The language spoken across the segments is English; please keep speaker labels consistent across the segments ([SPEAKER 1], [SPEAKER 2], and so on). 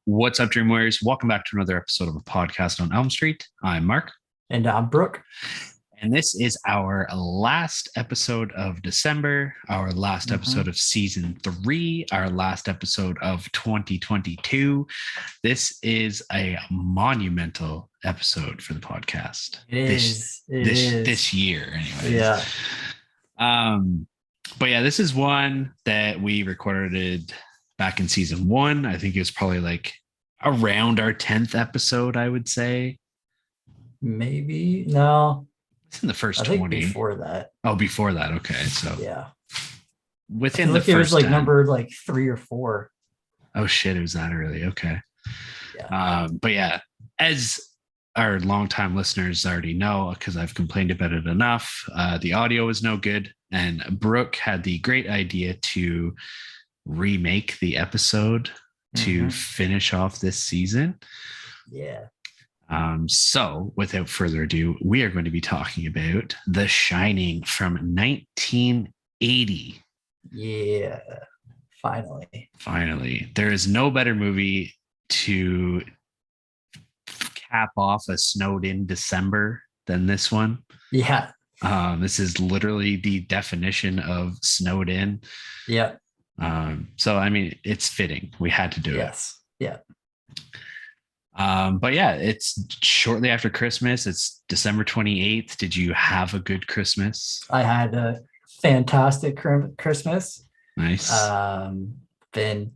[SPEAKER 1] What's up, Dream Warriors? Welcome back to another episode of a podcast on Elm Street. I'm Mark,
[SPEAKER 2] And I'm Brooke.
[SPEAKER 1] and this is our last episode of December, our last episode of season 3, our last episode of 2022. This is a monumental episode for the podcast.
[SPEAKER 2] It is.
[SPEAKER 1] This year, anyways.
[SPEAKER 2] Yeah.
[SPEAKER 1] But yeah, this is one that we recorded back in season 1. I think it was probably like around our 10th episode, I would say.
[SPEAKER 2] Maybe. No.
[SPEAKER 1] It's in the first
[SPEAKER 2] I think
[SPEAKER 1] 20.
[SPEAKER 2] before that.
[SPEAKER 1] Oh, before that. Okay. So
[SPEAKER 2] yeah.
[SPEAKER 1] Within the
[SPEAKER 2] first, it was like
[SPEAKER 1] 10.
[SPEAKER 2] number like 3 or 4.
[SPEAKER 1] Oh shit, it was that early. Okay.
[SPEAKER 2] Yeah.
[SPEAKER 1] But yeah, as our longtime listeners already know, because I've complained about it enough, the audio was no good. And Brooke had the great idea to remake the episode to finish off this season.
[SPEAKER 2] Yeah.
[SPEAKER 1] So without further ado, we are going to be talking about The Shining from 1980.
[SPEAKER 2] Yeah. Finally.
[SPEAKER 1] There is no better movie to cap off a snowed in December than this one.
[SPEAKER 2] Yeah.
[SPEAKER 1] This is literally the definition of snowed in.
[SPEAKER 2] Yeah.
[SPEAKER 1] So I mean, it's fitting. We had to do it.
[SPEAKER 2] Yes. Yeah.
[SPEAKER 1] But yeah, it's shortly after Christmas. It's December 28th. Did you have a good Christmas?
[SPEAKER 2] I had a fantastic Christmas.
[SPEAKER 1] Nice.
[SPEAKER 2] Been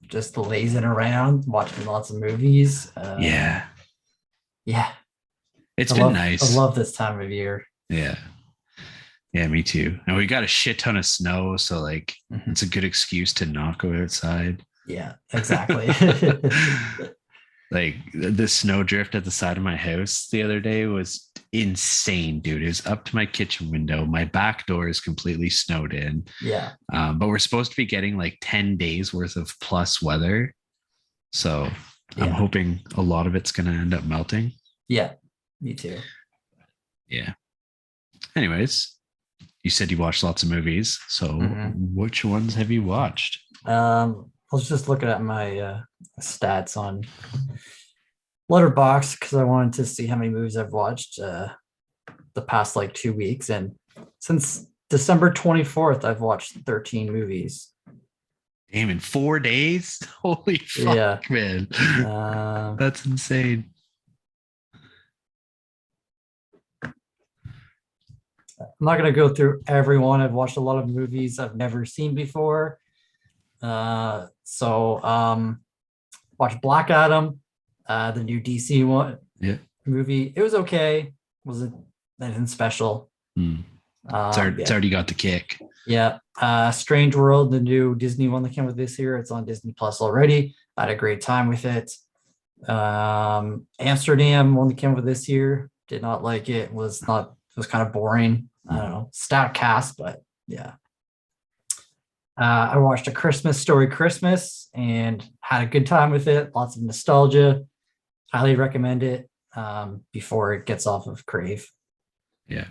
[SPEAKER 2] just lazing around, watching lots of movies.
[SPEAKER 1] Yeah. It's been nice.
[SPEAKER 2] I love this time of year.
[SPEAKER 1] Yeah, me too. And we got a shit ton of snow, so like it's a good excuse to not go outside.
[SPEAKER 2] Yeah, exactly.
[SPEAKER 1] Like the snow drift at the side of my house the other day was insane, dude. It was up to my kitchen window. My back door is completely snowed in.
[SPEAKER 2] Yeah.
[SPEAKER 1] But we're supposed to be getting like 10 days worth of plus weather. So I'm hoping a lot of it's going to end up melting.
[SPEAKER 2] Yeah, me too.
[SPEAKER 1] Yeah. Anyways, you said you watched lots of movies. So which ones have you watched?
[SPEAKER 2] I was just looking at my stats on Letterboxd because I wanted to see how many movies I've watched the past like 2 weeks. And since December 24th, I've watched 13 movies.
[SPEAKER 1] Damn, in 4 days? Holy fuck, man. That's insane.
[SPEAKER 2] I'm not going to go through every one. I've watched a lot of movies I've never seen before. Watched Black Adam, the new DC one movie. It was okay. Wasn't anything special.
[SPEAKER 1] It's already got the kick.
[SPEAKER 2] Yeah. Strange World, the new Disney one that came with this year. It's on Disney Plus already. I had a great time with it. Amsterdam one that came with this year. Did not like it. It was kind of boring. I don't know. Stout cast, but yeah. I watched A Christmas Story Christmas and had a good time with it. Lots of nostalgia. Highly recommend it before it gets off of Crave.
[SPEAKER 1] Yeah.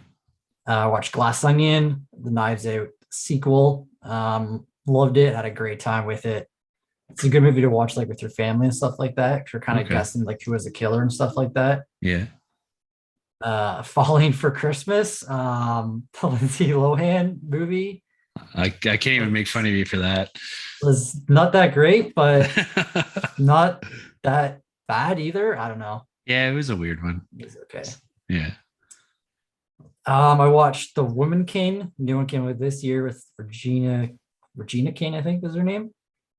[SPEAKER 2] I watched Glass Onion, the Knives Out sequel. Loved it. Had a great time with it. It's a good movie to watch like with your family and stuff like that. If you're kind of guessing like who was the killer and stuff like that.
[SPEAKER 1] Yeah.
[SPEAKER 2] Falling for Christmas, the Lindsay Lohan movie.
[SPEAKER 1] I can't even make fun of you for that.
[SPEAKER 2] Was not that great, but not that bad either. I don't know.
[SPEAKER 1] Yeah, it was a weird one.
[SPEAKER 2] It was okay.
[SPEAKER 1] Yeah.
[SPEAKER 2] I watched The Woman King. New one came with this year with Regina King, I think is her name.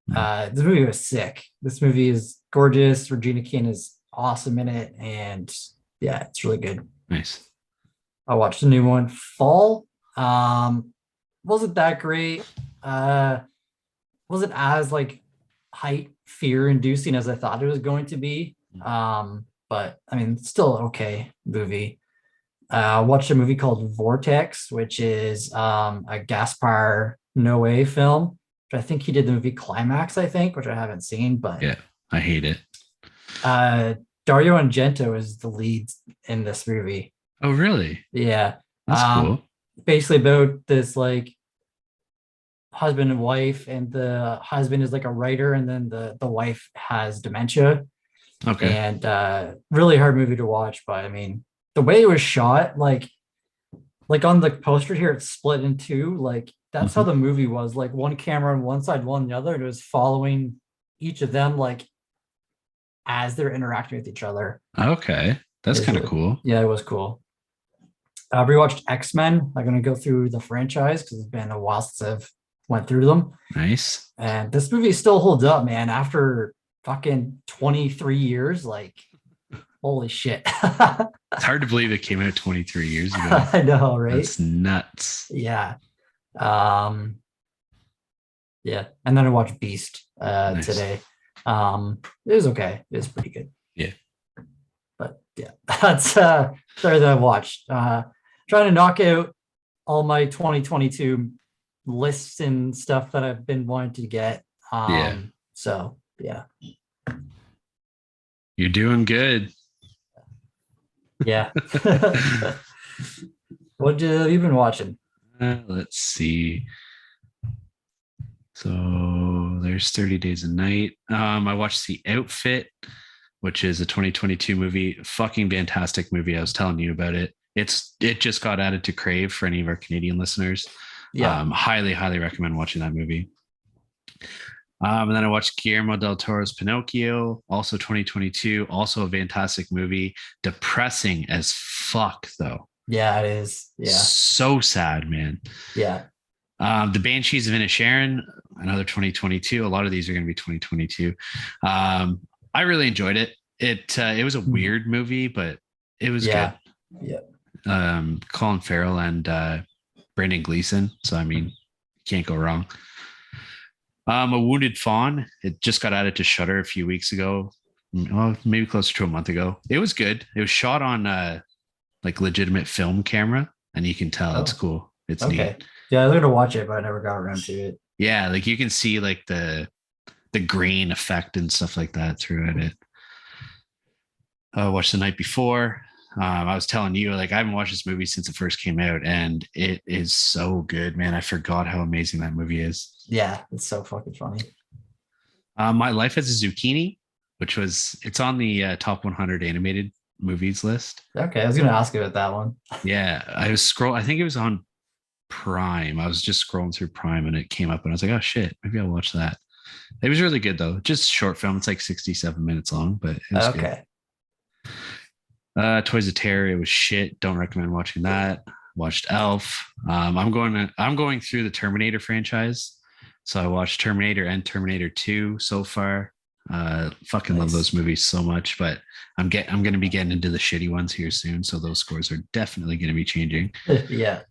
[SPEAKER 2] This movie was sick. This movie is gorgeous. Regina King is awesome in it, and yeah, it's really good.
[SPEAKER 1] Nice.
[SPEAKER 2] I watched the new one, Fall. Wasn't that great. Wasn't as like height fear inducing as I thought it was going to be. But I mean, still okay movie. Watched a movie called Vortex, which is a Gaspar Noé film. Which I think he did the movie Climax, I think, which I haven't seen, but
[SPEAKER 1] yeah, I hate it.
[SPEAKER 2] Dario Argento is the lead in this movie.
[SPEAKER 1] Oh, really?
[SPEAKER 2] Yeah.
[SPEAKER 1] That's cool.
[SPEAKER 2] Basically about this like husband and wife, and the husband is like a writer, and then the wife has dementia.
[SPEAKER 1] Okay.
[SPEAKER 2] And really hard movie to watch. But I mean, the way it was shot, like on the poster here, it's split in two. Like that's how
[SPEAKER 1] Mhm.
[SPEAKER 2] the movie was. Like one camera on one side, one on the other, and it was following each of them like as they're interacting with each other.
[SPEAKER 1] Okay. That's
[SPEAKER 2] It's
[SPEAKER 1] kind of
[SPEAKER 2] really,
[SPEAKER 1] cool.
[SPEAKER 2] yeah, it was cool. I rewatched X-Men. I'm gonna go through the franchise because it's been a while since I've went through them.
[SPEAKER 1] Nice.
[SPEAKER 2] And this movie still holds up, man. After fucking 23 years, like holy shit.
[SPEAKER 1] It's hard to believe it came out 23 years ago.
[SPEAKER 2] I know, right?
[SPEAKER 1] That's nuts.
[SPEAKER 2] Yeah. Um, yeah. And then I watched Beast
[SPEAKER 1] Nice.
[SPEAKER 2] today. It was okay. It was pretty good.
[SPEAKER 1] Yeah.
[SPEAKER 2] But yeah, that's there that I watched. Trying to knock out all my 2022 lists and stuff that I've been wanting to get.
[SPEAKER 1] Yeah.
[SPEAKER 2] So yeah.
[SPEAKER 1] You're doing good.
[SPEAKER 2] Yeah. What have you been watching?
[SPEAKER 1] Let's see. So there's 30 Days a Night. I watched The Outfit, which is a 2022 movie. Fucking fantastic movie. I was telling you about it. It just got added to Crave for any of our Canadian listeners.
[SPEAKER 2] Yeah.
[SPEAKER 1] Highly, highly recommend watching that movie. And then I watched Guillermo del Toro's Pinocchio, also 2022, also a fantastic movie. Depressing as fuck, though.
[SPEAKER 2] Yeah, it is. Yeah.
[SPEAKER 1] So sad, man.
[SPEAKER 2] Yeah.
[SPEAKER 1] The Banshees of Inisherin, another 2022. A lot of these are going to be 2022. I really enjoyed it. It was a weird movie, but it was
[SPEAKER 2] Yeah.
[SPEAKER 1] good.
[SPEAKER 2] Yeah.
[SPEAKER 1] Colin Farrell and Brendan Gleeson. So I mean, can't go wrong. A Wounded Fawn. It just got added to Shudder a few weeks ago. Well, maybe closer to a month ago. It was good. It was shot on like legitimate film camera, and you can tell it's
[SPEAKER 2] Oh,
[SPEAKER 1] cool. It's
[SPEAKER 2] okay.
[SPEAKER 1] neat.
[SPEAKER 2] Yeah, I was gonna watch it, but I never got around to it.
[SPEAKER 1] Yeah, like you can see like the grain effect and stuff like that throughout it. I watched The Night Before. I was telling you, like I haven't watched this movie since it first came out, and it is so good, man. I forgot how amazing that movie is.
[SPEAKER 2] Yeah, it's so fucking funny.
[SPEAKER 1] My Life as a Zucchini, it's on the top 100 animated movies list.
[SPEAKER 2] Okay, I was gonna ask you about that one.
[SPEAKER 1] Yeah, I think it was on Prime. I was just scrolling through Prime and it came up, and I was like, oh shit, maybe I'll watch that. It was really good though. Just short film. It's like 67 minutes long, but it was good.
[SPEAKER 2] Okay.
[SPEAKER 1] Toys of Terror, it was shit. Don't recommend watching that. Watched Elf. I'm going through the Terminator franchise. So I watched Terminator and Terminator 2 so far. Fucking love those
[SPEAKER 2] Nice.
[SPEAKER 1] movies so much, but I'm gonna be getting into the shitty ones here soon. So those scores are definitely gonna be changing.
[SPEAKER 2] Yeah.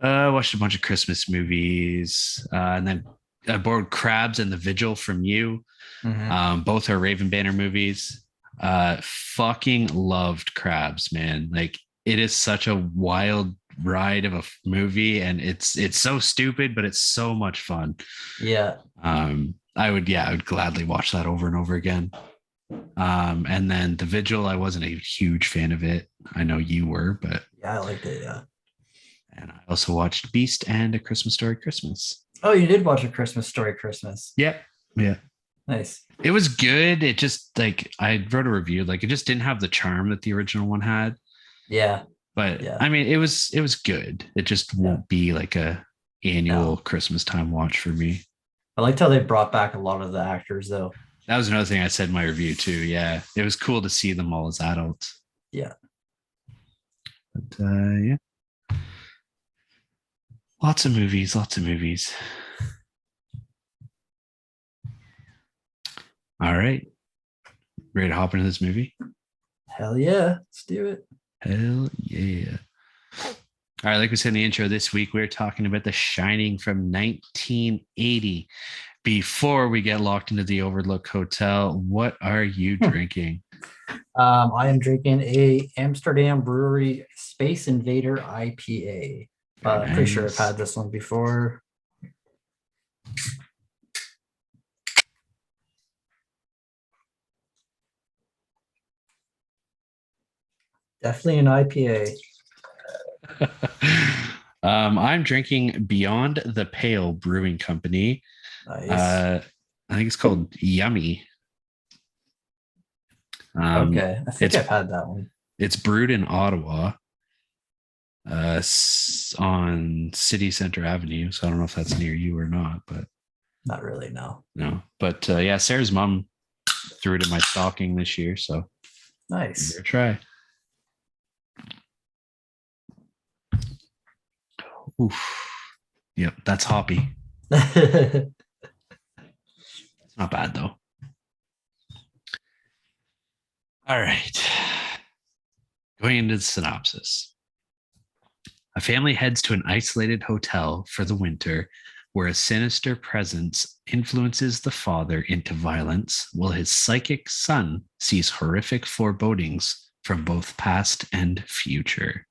[SPEAKER 1] Watched a bunch of Christmas movies, and then I borrowed Crabs and The Vigil from you.
[SPEAKER 2] Hmm.
[SPEAKER 1] Both are Raven Banner movies. Fucking loved Crabs, man. Like it is such a wild ride of a movie, and it's so stupid, but it's so much fun.
[SPEAKER 2] Yeah.
[SPEAKER 1] I would gladly watch that over and over again. And then The Vigil, I wasn't a huge fan of it. I know you were, but
[SPEAKER 2] Yeah, I liked it. Yeah.
[SPEAKER 1] and I also watched Beast and A Christmas Story Christmas.
[SPEAKER 2] Oh, you did watch A Christmas Story Christmas.
[SPEAKER 1] Yep. Yeah.
[SPEAKER 2] Nice.
[SPEAKER 1] It was good. It just like I wrote a review, like it just didn't have the charm that the original one had.
[SPEAKER 2] Yeah.
[SPEAKER 1] But
[SPEAKER 2] Yeah.
[SPEAKER 1] I mean, it was good. It just won't be like a annual
[SPEAKER 2] No.
[SPEAKER 1] Christmas time watch for me.
[SPEAKER 2] I liked how they brought back a lot of the actors though.
[SPEAKER 1] That was another thing I said in my review too. Yeah, it was cool to see them all as adults.
[SPEAKER 2] Yeah.
[SPEAKER 1] But yeah, lots of movies, lots of movies. All right, ready to hop into this movie?
[SPEAKER 2] Hell yeah. Let's do it.
[SPEAKER 1] Hell yeah. All right, like we said in the intro, this week we're talking about The Shining from 1980. Before we get locked into the Overlook Hotel, what are you drinking?
[SPEAKER 2] I am drinking a Amsterdam Brewery Space Invader IPA.
[SPEAKER 1] Very
[SPEAKER 2] Pretty sure I've
[SPEAKER 1] nice.
[SPEAKER 2] had this one before. Definitely an IPA.
[SPEAKER 1] I'm drinking Beyond the Pale Brewing Company.
[SPEAKER 2] Nice.
[SPEAKER 1] I think it's called Yummy.
[SPEAKER 2] Okay. I think
[SPEAKER 1] It's
[SPEAKER 2] I've had that one.
[SPEAKER 1] it's brewed in Ottawa, on City Center Avenue. So I don't know if that's near you or not, but
[SPEAKER 2] Not really, no.
[SPEAKER 1] no. But yeah, Sarah's mom threw it in my stocking this year, so give
[SPEAKER 2] Nice.
[SPEAKER 1] it a try. Oof. Yep, that's hoppy.
[SPEAKER 2] Sure
[SPEAKER 1] It's not bad though. All right. Going into the synopsis. A family heads to an isolated hotel for the winter where a sinister presence influences the father into violence while his psychic son sees horrific forebodings from both past and future.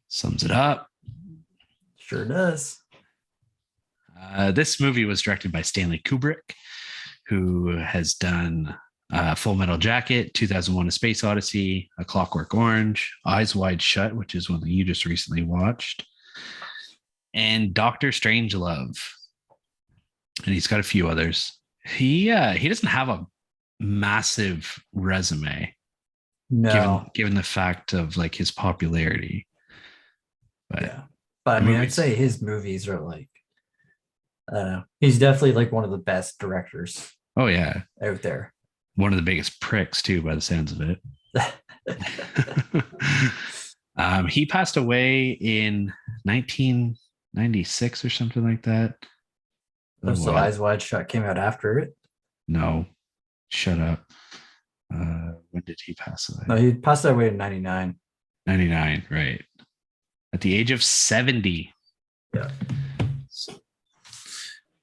[SPEAKER 1] Sums it up.
[SPEAKER 2] does.
[SPEAKER 1] This movie was directed by Stanley Kubrick, who has done Full Metal Jacket, 2001: A Space Odyssey, A Clockwork Orange, Eyes Wide Shut, which is one that you just recently watched, and Doctor Strangelove. And he's got a few others. He doesn't have a massive resume
[SPEAKER 2] No.
[SPEAKER 1] given the fact of like his popularity. But
[SPEAKER 2] Yeah. But I mean, I'd say his movies are like, I don't know. He's definitely like one of the best directors
[SPEAKER 1] oh yeah,
[SPEAKER 2] out there.
[SPEAKER 1] one of the biggest pricks too, by the sounds of it. He passed away in 1996 or something like that.
[SPEAKER 2] So Eyes Wide Shut came out after it.
[SPEAKER 1] No, shut up. When did he pass away?
[SPEAKER 2] No, he passed away in 99.
[SPEAKER 1] 99, right. At the age of 70.
[SPEAKER 2] Yeah.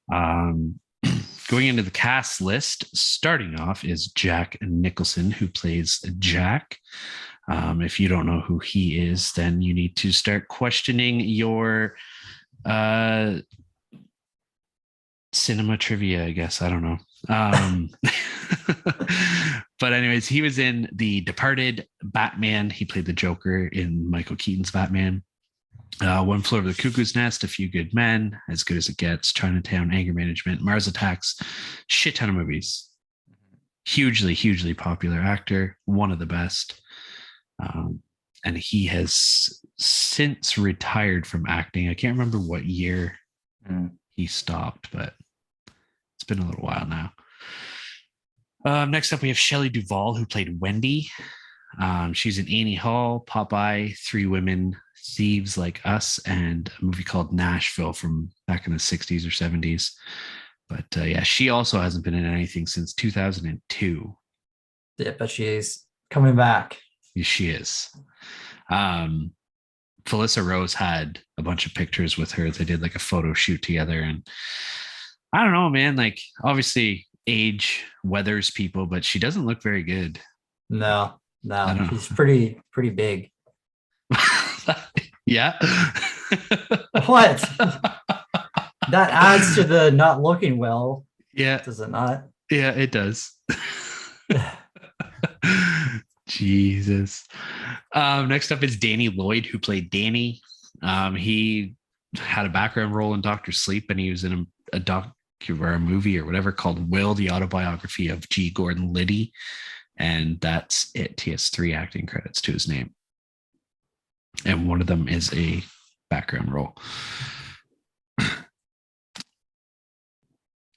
[SPEAKER 1] Going into the cast list, starting off is Jack Nicholson, who plays Jack. If you don't know who he is, then you need to start questioning your cinema trivia, I guess. I don't know. But anyways, he was in The Departed, Batman. He played the Joker in Michael Keaton's Batman. One Flew Over the Cuckoo's Nest, A Few Good Men, As Good as It Gets, Chinatown, Anger Management, Mars Attacks, shit ton of movies. Hugely popular actor, one of the best. And he has since retired from acting. I can't remember what year he stopped, but it's been a little while now. Next up, we have Shelley Duvall, who played Wendy. She's in Annie Hall, Popeye, Three Women, Thieves Like Us, and a movie called Nashville from back in the 60s or 70s. But yeah, she also hasn't been in anything since 2002.
[SPEAKER 2] Yeah, but she's coming back.
[SPEAKER 1] She is. Felissa Rose had a bunch of pictures with her. They did like a photo shoot together. And I don't know, man, like obviously age weathers people, but she doesn't look very good.
[SPEAKER 2] No, she's pretty big.
[SPEAKER 1] Yeah.
[SPEAKER 2] What? That adds to the not looking well.
[SPEAKER 1] Yeah.
[SPEAKER 2] Does it not?
[SPEAKER 1] Yeah, it does. Jesus. Next up is Danny Lloyd, who played Danny. He had a background role in Doctor Sleep, and he was in a movie or whatever called Will, the autobiography of G. Gordon Liddy. And that's it. He has 3 acting credits to his name. And one of them is a background role.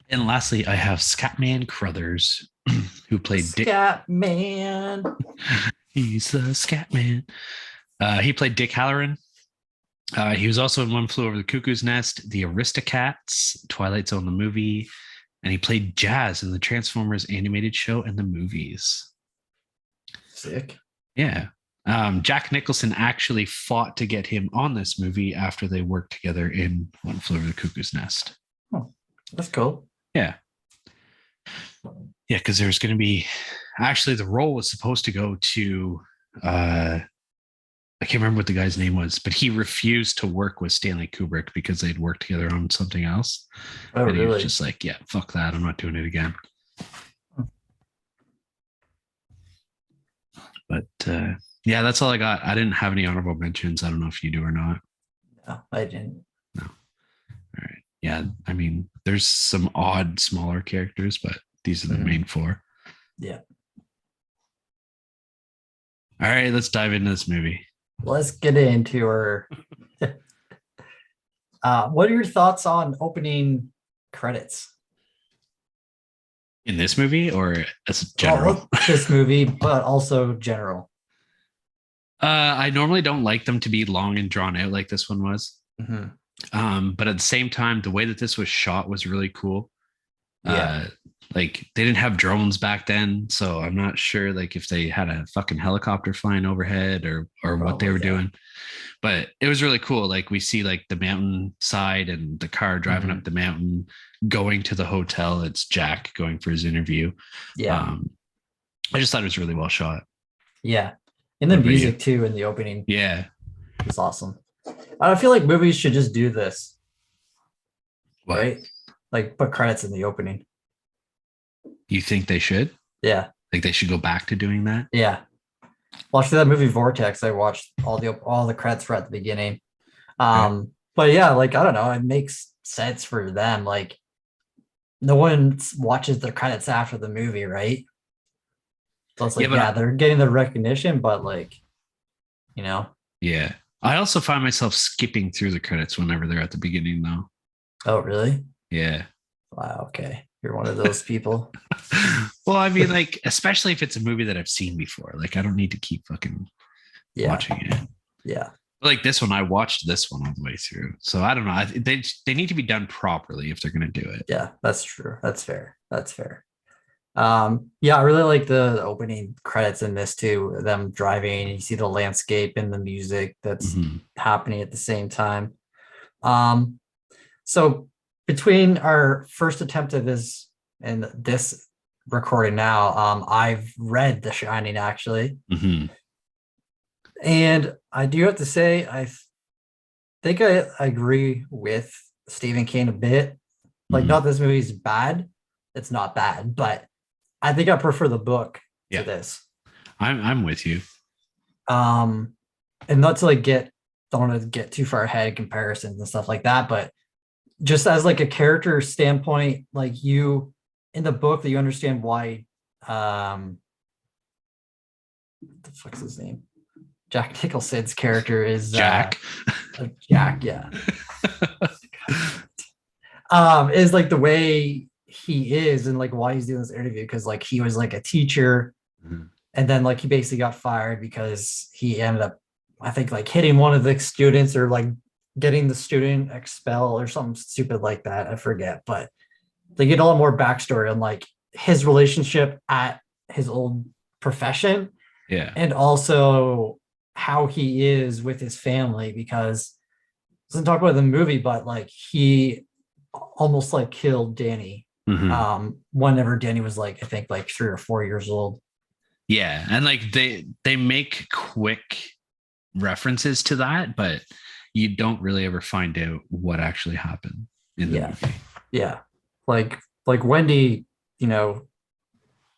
[SPEAKER 1] And lastly, I have Scatman Crothers, who played Dick.
[SPEAKER 2] Scatman.
[SPEAKER 1] He's the Scatman. He played Dick Halloran. He was also in One Flew Over the Cuckoo's Nest, The Aristocats, Twilight Zone the movie, and he played Jazz in the Transformers animated show and the movies.
[SPEAKER 2] Sick.
[SPEAKER 1] Yeah. Jack Nicholson actually fought to get him on this movie after they worked together in One Flew Over the Cuckoo's Nest.
[SPEAKER 2] Oh, that's cool.
[SPEAKER 1] Yeah. Yeah, because there's going to be actually the role was supposed to go to I can't remember what the guy's name was, but he refused to work with Stanley Kubrick because they'd worked together on something else.
[SPEAKER 2] Oh,
[SPEAKER 1] and he
[SPEAKER 2] really?
[SPEAKER 1] was just like, yeah, fuck that. I'm not doing it again. But Yeah, that's all I got. I didn't have any honorable mentions. I don't know if you do or not.
[SPEAKER 2] No, I didn't.
[SPEAKER 1] No. All right. Yeah, I mean, there's some odd smaller characters, but these are the main four.
[SPEAKER 2] Yeah.
[SPEAKER 1] All right, let's dive into this movie.
[SPEAKER 2] Let's get into her. What are your thoughts on opening credits?
[SPEAKER 1] In this movie or as general?
[SPEAKER 2] This movie, but also general.
[SPEAKER 1] I normally don't like them to be long and drawn out like this one was. But at the same time, the way that this was shot was really cool.
[SPEAKER 2] Yeah.
[SPEAKER 1] Like they didn't have drones back then, so I'm not sure like if they had a fucking helicopter flying overhead or what they were doing. But it was really cool. Like we see like the mountain side and the car driving up the mountain, going to the hotel. It's Jack going for his interview.
[SPEAKER 2] Yeah.
[SPEAKER 1] I just thought it was really well shot.
[SPEAKER 2] Yeah. And the music too in the opening.
[SPEAKER 1] Yeah.
[SPEAKER 2] It's awesome. I feel like movies should just do this.
[SPEAKER 1] What?
[SPEAKER 2] Right? Like put credits in the opening.
[SPEAKER 1] You think they should?
[SPEAKER 2] Yeah.
[SPEAKER 1] Like they should go back to doing that?
[SPEAKER 2] Yeah. Watching that movie Vortex, I watched all the credits right at the beginning. But yeah, like I don't know, it makes sense for them. Like no one watches the credits after the movie, right? So it's like, they're getting the recognition, but like, you know.
[SPEAKER 1] Yeah. I also find myself skipping through the credits whenever they're at the beginning though.
[SPEAKER 2] Oh, really?
[SPEAKER 1] Yeah.
[SPEAKER 2] Wow, okay. You're one of those people.
[SPEAKER 1] Well, I mean, like, especially if it's a movie that I've seen before. Like, I don't need to keep fucking watching it.
[SPEAKER 2] Yeah.
[SPEAKER 1] Like this one, I watched this one all the way through. So I don't know. They need to be done properly if they're going to do it.
[SPEAKER 2] Yeah, that's true. That's fair. That's fair. Yeah, I really like the opening credits in this too. Them driving, you see the landscape and the music that's happening at the same time. So between our first attempt at this and this recording now, I've read The Shining actually. And I do have to say, I think I agree with Stephen King a bit. Like, not this movie's bad. It's not bad, but I think I prefer the book to this.
[SPEAKER 1] I'm with you.
[SPEAKER 2] And not to like don't want to get too far ahead in comparisons and stuff like that, but just as like a character standpoint, like you in the book that you understand why what the fuck's his name? Jack Nicholson's character is
[SPEAKER 1] Jack.
[SPEAKER 2] Jack, yeah. Is like the way he is and like why he's doing this interview, because like he was like a teacher and then like he basically got fired because he ended up, I think, like hitting one of the students or like getting the student expelled or something stupid like that. I forget, but they get a lot more backstory on like his relationship at his old profession.
[SPEAKER 1] Yeah.
[SPEAKER 2] And also how he is with his family, because doesn't talk about the movie, but like he almost like killed Danny whenever Danny was like, I think like 3 or 4 years old.
[SPEAKER 1] Yeah. And like they make quick references to that, but you don't really ever find out what actually happened in the movie.
[SPEAKER 2] Yeah. Like Wendy, you know,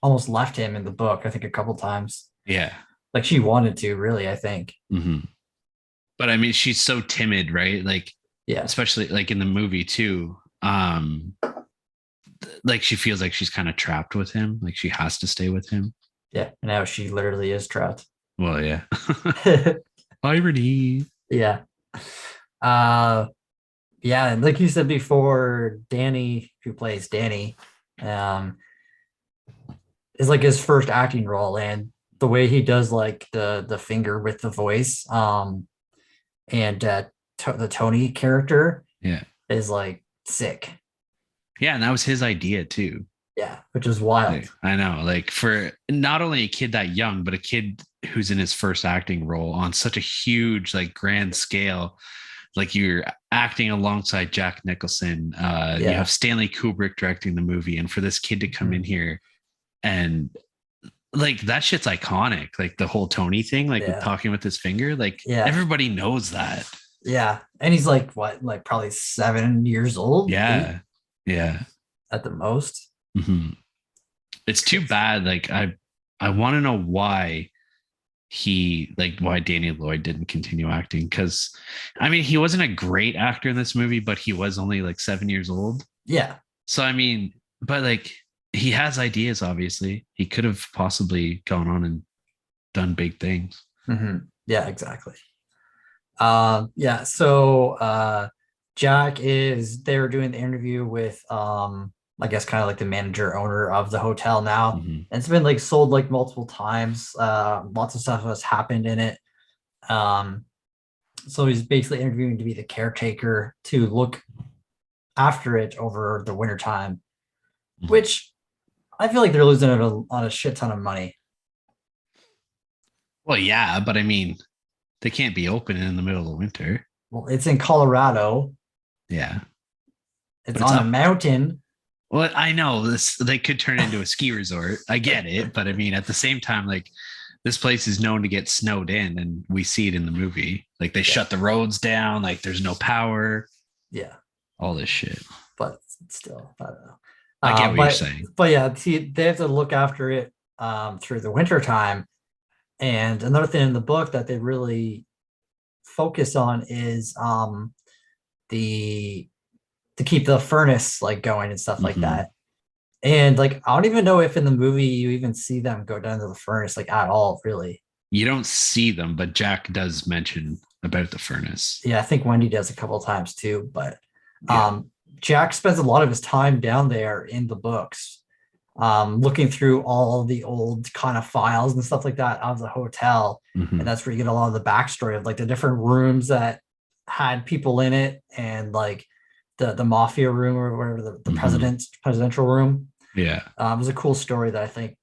[SPEAKER 2] almost left him in the book, I think a couple times.
[SPEAKER 1] Yeah.
[SPEAKER 2] Like she wanted to, really, I think.
[SPEAKER 1] But I mean, she's so timid, right? Like, especially like in the movie too. Like she feels like she's kind of trapped with him. Like she has to stay with him.
[SPEAKER 2] Yeah. And now she literally is trapped.
[SPEAKER 1] Well, yeah. Irony.
[SPEAKER 2] Yeah. Yeah. And like you said before, Danny, who plays Danny, is like his first acting role, and the way he does like the finger with the voice, and the Tony character, is like sick.
[SPEAKER 1] Yeah, and that was his idea too.
[SPEAKER 2] Yeah, which is wild.
[SPEAKER 1] Like, I know, like for not only a kid that young, but a kid who's in his first acting role on such a huge, like grand scale. Like you're acting alongside Jack Nicholson. You have Stanley Kubrick directing the movie, and for this kid to come in here and like that shit's iconic. Like the whole Tony thing, like with talking with his finger, like everybody knows that.
[SPEAKER 2] Yeah, and he's like what, like probably 7 years old.
[SPEAKER 1] Yeah, 8? Yeah,
[SPEAKER 2] at the most.
[SPEAKER 1] It's too bad. Like I want to know why why Danny Lloyd didn't continue acting. Because I mean, he wasn't a great actor in this movie, but he was only like 7 years old.
[SPEAKER 2] Yeah.
[SPEAKER 1] So I mean, but like he has ideas, obviously. He could have possibly gone on and done big things.
[SPEAKER 2] Yeah, exactly. Yeah, so Jack is they were doing the interview with I guess kind of like the manager owner of the hotel now.
[SPEAKER 1] Mhm.
[SPEAKER 2] And it's been like sold like multiple times. Lots of stuff has happened in it. Um, so he's basically interviewing to be the caretaker to look after it over the winter time,
[SPEAKER 1] Mhm.
[SPEAKER 2] which I feel like they're losing on a shit ton of money.
[SPEAKER 1] Well, yeah, but I mean, they can't be open in the middle of winter.
[SPEAKER 2] Well, it's in Colorado.
[SPEAKER 1] Yeah,
[SPEAKER 2] It's
[SPEAKER 1] but it's
[SPEAKER 2] on a
[SPEAKER 1] up.
[SPEAKER 2] mountain.
[SPEAKER 1] Well, I know this. They could turn it into a ski resort. I get it, but I mean, at the same time, like this place is known to get snowed in, and we see it in the movie. Like they shut the roads down. Like there's no power.
[SPEAKER 2] Yeah,
[SPEAKER 1] All this shit.
[SPEAKER 2] but still, I don't know.
[SPEAKER 1] I get what you're
[SPEAKER 2] But
[SPEAKER 1] saying.
[SPEAKER 2] yeah, see, they have to look after it through the winter time. And another thing in the book that they really focus on is the to keep the furnace like going and stuff like
[SPEAKER 1] Mhm.
[SPEAKER 2] that. And like I don't even know if in the movie you even see them go down to the furnace like at all, really.
[SPEAKER 1] You don't see them, but Jack does mention about the furnace.
[SPEAKER 2] Yeah, I think Wendy does a couple of times too, but
[SPEAKER 1] Yeah.
[SPEAKER 2] Jack spends a lot of his time down there in the books, looking through all the old kind of files and stuff like that of the hotel. And
[SPEAKER 1] Mhm.
[SPEAKER 2] that's where you get a lot of the backstory of like the different rooms that had people in it and like the mafia room or whatever the
[SPEAKER 1] Mhm.
[SPEAKER 2] presidential room.
[SPEAKER 1] Yeah.
[SPEAKER 2] It was a cool story that I think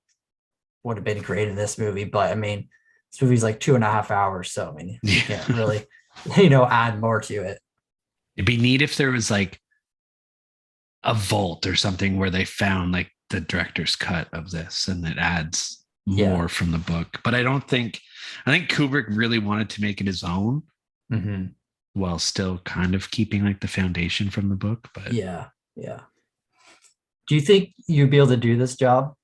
[SPEAKER 2] would have been great in this movie, but I mean, this movie's like 2.5 hours, so I mean, you can't
[SPEAKER 1] Yeah.
[SPEAKER 2] really, add more to it.
[SPEAKER 1] It'd be neat if there was like a vault or something where they found like the director's cut of this and it adds
[SPEAKER 2] Yeah.
[SPEAKER 1] more from the book. But I think Kubrick really wanted to make it his own
[SPEAKER 2] Mm-hmm.
[SPEAKER 1] while still kind of keeping like the foundation from the book. But
[SPEAKER 2] Yeah. Yeah. Do you think you'd be able to do this job?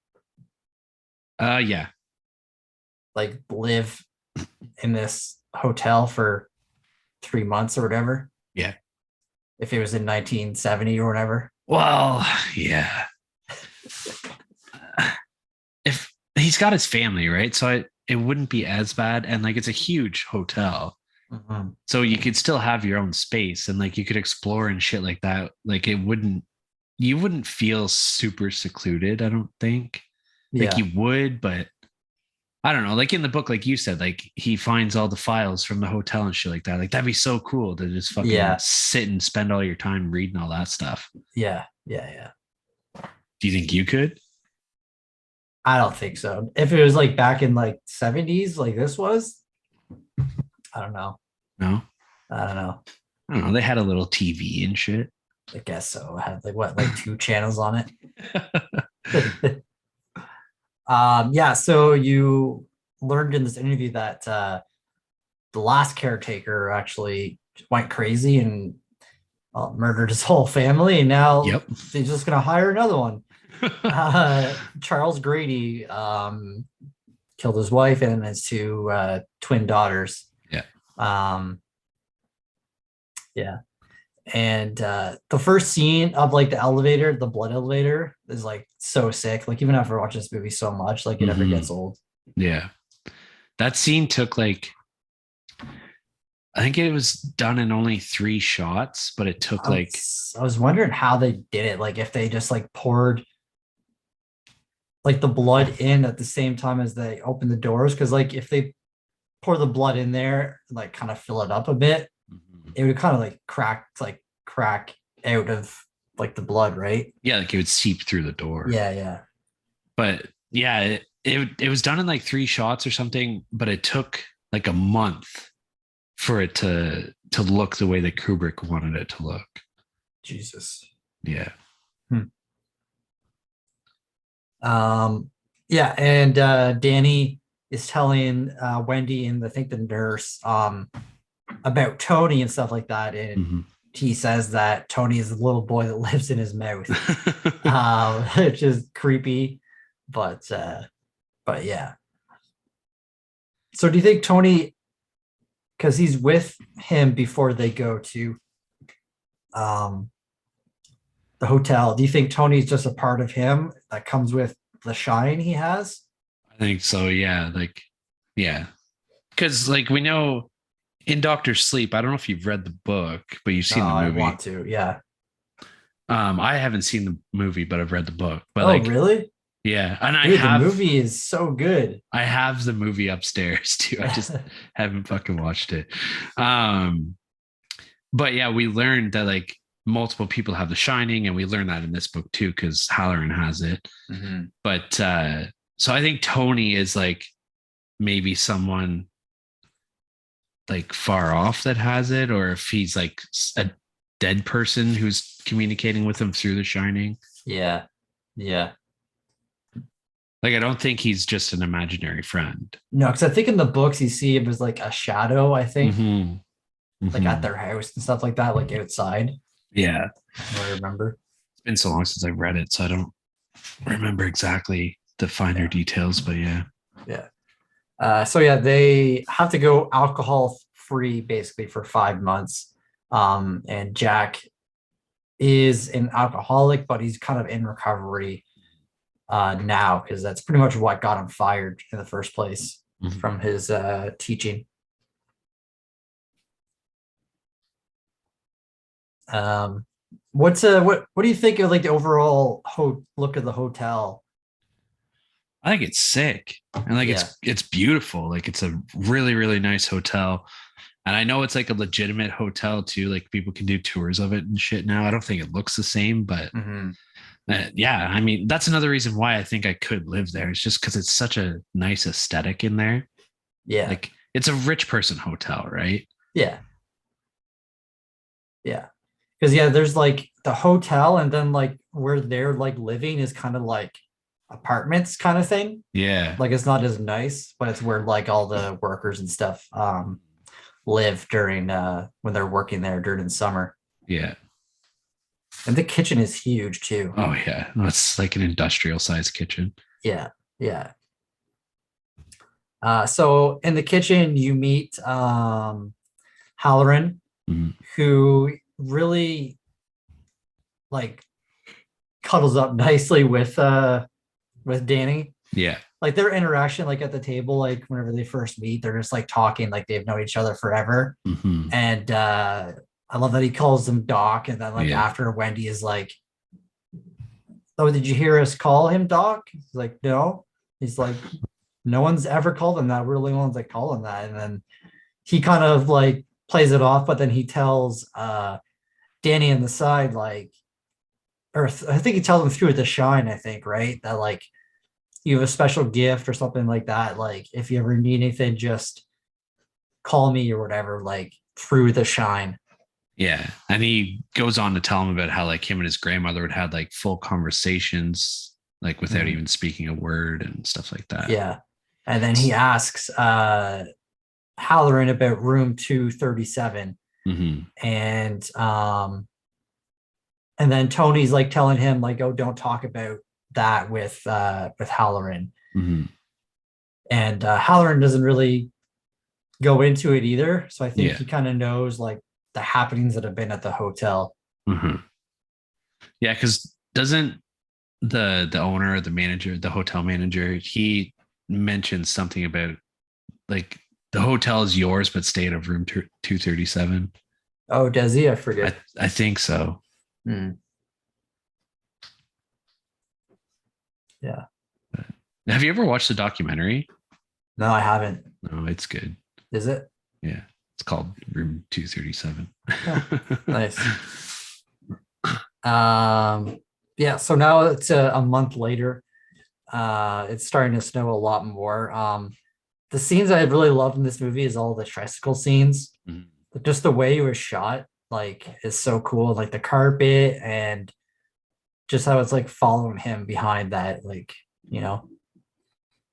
[SPEAKER 1] yeah.
[SPEAKER 2] Like live in this hotel for 3 months or whatever?
[SPEAKER 1] Yeah.
[SPEAKER 2] If it was in 1970 or whatever?
[SPEAKER 1] Well, yeah. If he's got his family, right? So it wouldn't be as bad. And like it's a huge hotel.
[SPEAKER 2] Mm-hmm.
[SPEAKER 1] So you could still have your own space and like you could explore and shit like that. Like you wouldn't feel super secluded, I don't think. Like
[SPEAKER 2] Yeah.
[SPEAKER 1] you would, but I don't know. Like in the book, like you said, like he finds all the files from the hotel and shit like that. Like that'd be so cool to just fucking
[SPEAKER 2] Yeah.
[SPEAKER 1] sit and spend all your time reading all that stuff.
[SPEAKER 2] Yeah. Yeah. Yeah.
[SPEAKER 1] Do you think you could?
[SPEAKER 2] I don't think so. If it was like back in like 70s, like this was, I don't know.
[SPEAKER 1] No.
[SPEAKER 2] I don't know.
[SPEAKER 1] I don't know. They had a little TV and shit.
[SPEAKER 2] I guess so. I had like what, like two channels on it. Yeah. So you learned in this interview that the last caretaker actually went crazy and murdered his whole family, and now
[SPEAKER 1] Yep.
[SPEAKER 2] he's just gonna hire another one. Charles Grady killed his wife and his two twin daughters.
[SPEAKER 1] Yeah.
[SPEAKER 2] Yeah. And the first scene of like the elevator, the blood elevator, is like so sick. Like even after watching this movie so much, like it never gets old.
[SPEAKER 1] Yeah. That scene took like I think it was done in only 3 shots, but it took like
[SPEAKER 2] I was wondering how they did it. Like if they just like poured like the blood in at the same time as they open the doors. Cause like if they pour the blood in there, like kind of fill it up a bit, it would kind of like crack out of like the blood, right?
[SPEAKER 1] yeah, like it would seep through the door.
[SPEAKER 2] Yeah, yeah.
[SPEAKER 1] But yeah, it was done in like 3 shots or something, but it took like a month for it to look the way that Kubrick wanted it to look.
[SPEAKER 2] Jesus.
[SPEAKER 1] Yeah.
[SPEAKER 2] Yeah, and Danny is telling Wendy and I think the nurse about Tony and stuff like that, and he says that Tony is the little boy that lives in his mouth, which is creepy, but yeah. So do you think Tony, because he's with him before they go to um the hotel, do you think Tony's just a part of him that comes with the shine he has?
[SPEAKER 1] I think so. Yeah. Like, yeah. Because like we know in Doctor Sleep, I don't know if you've read the book, but you've
[SPEAKER 2] No,
[SPEAKER 1] seen the
[SPEAKER 2] I
[SPEAKER 1] movie.
[SPEAKER 2] want to. Yeah.
[SPEAKER 1] I haven't seen the movie, but I've read the book. But
[SPEAKER 2] Oh,
[SPEAKER 1] like,
[SPEAKER 2] really?
[SPEAKER 1] yeah, and
[SPEAKER 2] Dude, the movie is so good.
[SPEAKER 1] I have the movie upstairs too. I just haven't fucking watched it. Um, but yeah, we learned that like multiple people have the Shining, and we learned that in this book too because Halloran has it.
[SPEAKER 2] Mhm.
[SPEAKER 1] But so I think Tony is like maybe someone like far off that has it, or if he's like a dead person who's communicating with him through the Shining.
[SPEAKER 2] Yeah. Yeah.
[SPEAKER 1] Like I don't think he's just an imaginary friend.
[SPEAKER 2] No, because I think in the books you see him as like a shadow, I think,
[SPEAKER 1] Mm-hmm.
[SPEAKER 2] like at
[SPEAKER 1] Mm-hmm.
[SPEAKER 2] their house and stuff like that, like outside.
[SPEAKER 1] Yeah,
[SPEAKER 2] I remember.
[SPEAKER 1] it's been so long since I've read it, so I don't remember exactly the finer details. But yeah,
[SPEAKER 2] Yeah. So yeah, they have to go alcohol free basically for 5 months. And Jack is an alcoholic, but he's kind of in recovery now because that's pretty much what got him fired in the first place
[SPEAKER 1] mm-hmm.
[SPEAKER 2] from his teaching. What do you think of like the overall look of the hotel?
[SPEAKER 1] I think it's sick, and like
[SPEAKER 2] Yeah.
[SPEAKER 1] it's beautiful. Like it's a really nice hotel, and I know it's like a legitimate hotel too. Like people can do tours of it and shit now. I don't think it looks the same, but
[SPEAKER 2] Mm-hmm.
[SPEAKER 1] yeah, I mean that's another reason why I think I could live there. It's just because it's such a nice aesthetic in there.
[SPEAKER 2] Yeah.
[SPEAKER 1] Like it's a rich person hotel, right?
[SPEAKER 2] Yeah. Yeah. Because yeah, there's like the hotel, and then like where they're like living is kind of like apartments kind of thing.
[SPEAKER 1] Yeah,
[SPEAKER 2] Like it's not as nice, but it's where like all the workers and stuff live during when they're working there during summer.
[SPEAKER 1] yeah.
[SPEAKER 2] And the kitchen is huge too.
[SPEAKER 1] Oh yeah, it's like an industrial sized kitchen.
[SPEAKER 2] Yeah. Yeah. So in the kitchen you meet Halloran,
[SPEAKER 1] Mhm.
[SPEAKER 2] who really like cuddles up nicely with Danny.
[SPEAKER 1] Yeah,
[SPEAKER 2] Like their interaction, like at the table, like whenever they first meet, they're just like talking like they've known each other forever.
[SPEAKER 1] mm-hmm.
[SPEAKER 2] And I love that he calls them Doc, and then like
[SPEAKER 1] Yeah.
[SPEAKER 2] after Wendy is like, "Oh, did you hear us call him Doc?" He's like, "No." He's like, "No one's ever called him that. We're the only ones that call him that." And then he kind of like plays it off, but then he tells Danny on the side like, I think he tells him through the shine. I think right that like you have a special gift or something like that. Like if you ever need anything, just call me or whatever. Like through the shine.
[SPEAKER 1] Yeah. And he goes on to tell him about how like him and his grandmother would have like full conversations, like without even speaking a word and stuff like that.
[SPEAKER 2] Yeah. And then he asks Halloran about room 237.
[SPEAKER 1] Mm-hmm.
[SPEAKER 2] And then Tony's like telling him, like, oh, don't talk about that with Halloran.
[SPEAKER 1] Mm-hmm.
[SPEAKER 2] And Halloran doesn't really go into it either. So I think
[SPEAKER 1] Yeah.
[SPEAKER 2] he kind of knows like the happenings that have been at the hotel.
[SPEAKER 1] Mm-hmm. Yeah, because doesn't the owner, the manager, the hotel manager, he mentions something about like the hotel is yours, but stay at a room 237.
[SPEAKER 2] Oh, does he? I forget.
[SPEAKER 1] I think so.
[SPEAKER 2] Yeah.
[SPEAKER 1] Have you ever watched the documentary?
[SPEAKER 2] No, I haven't.
[SPEAKER 1] No, it's good.
[SPEAKER 2] Is it?
[SPEAKER 1] Yeah. It's called Room 237.
[SPEAKER 2] Oh, nice. Yeah, so now it's a month later. It's starting to snow a lot more. The scenes I really loved in this movie is all the tricycle scenes.
[SPEAKER 1] Mm-hmm.
[SPEAKER 2] Just the way it was shot, like, is so cool. Like the carpet and just how it's like following him behind that, like, you know.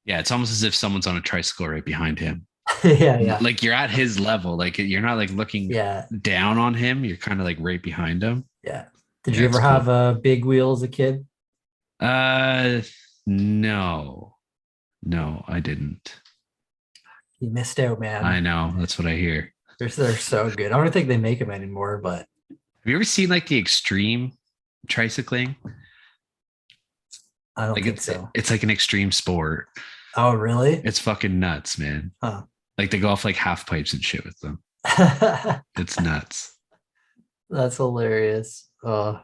[SPEAKER 1] Yeah, it's almost as if someone's on a tricycle right behind him.
[SPEAKER 2] Yeah.
[SPEAKER 1] Like you're at his level. Like you're not like looking down on him. You're kind of like right behind him.
[SPEAKER 2] Yeah. Did you ever have a big wheel as a kid?
[SPEAKER 1] No, I didn't.
[SPEAKER 2] You missed out, man.
[SPEAKER 1] I know. That's what I hear.
[SPEAKER 2] They're so good. I don't think they make them anymore, but
[SPEAKER 1] Have you ever seen like the extreme tricycling?
[SPEAKER 2] I don't
[SPEAKER 1] Like
[SPEAKER 2] think so.
[SPEAKER 1] it's like an extreme sport.
[SPEAKER 2] Oh, really?
[SPEAKER 1] It's fucking nuts, man.
[SPEAKER 2] Huh.
[SPEAKER 1] Like they go off like half pipes and shit with them. It's nuts.
[SPEAKER 2] That's hilarious. Um,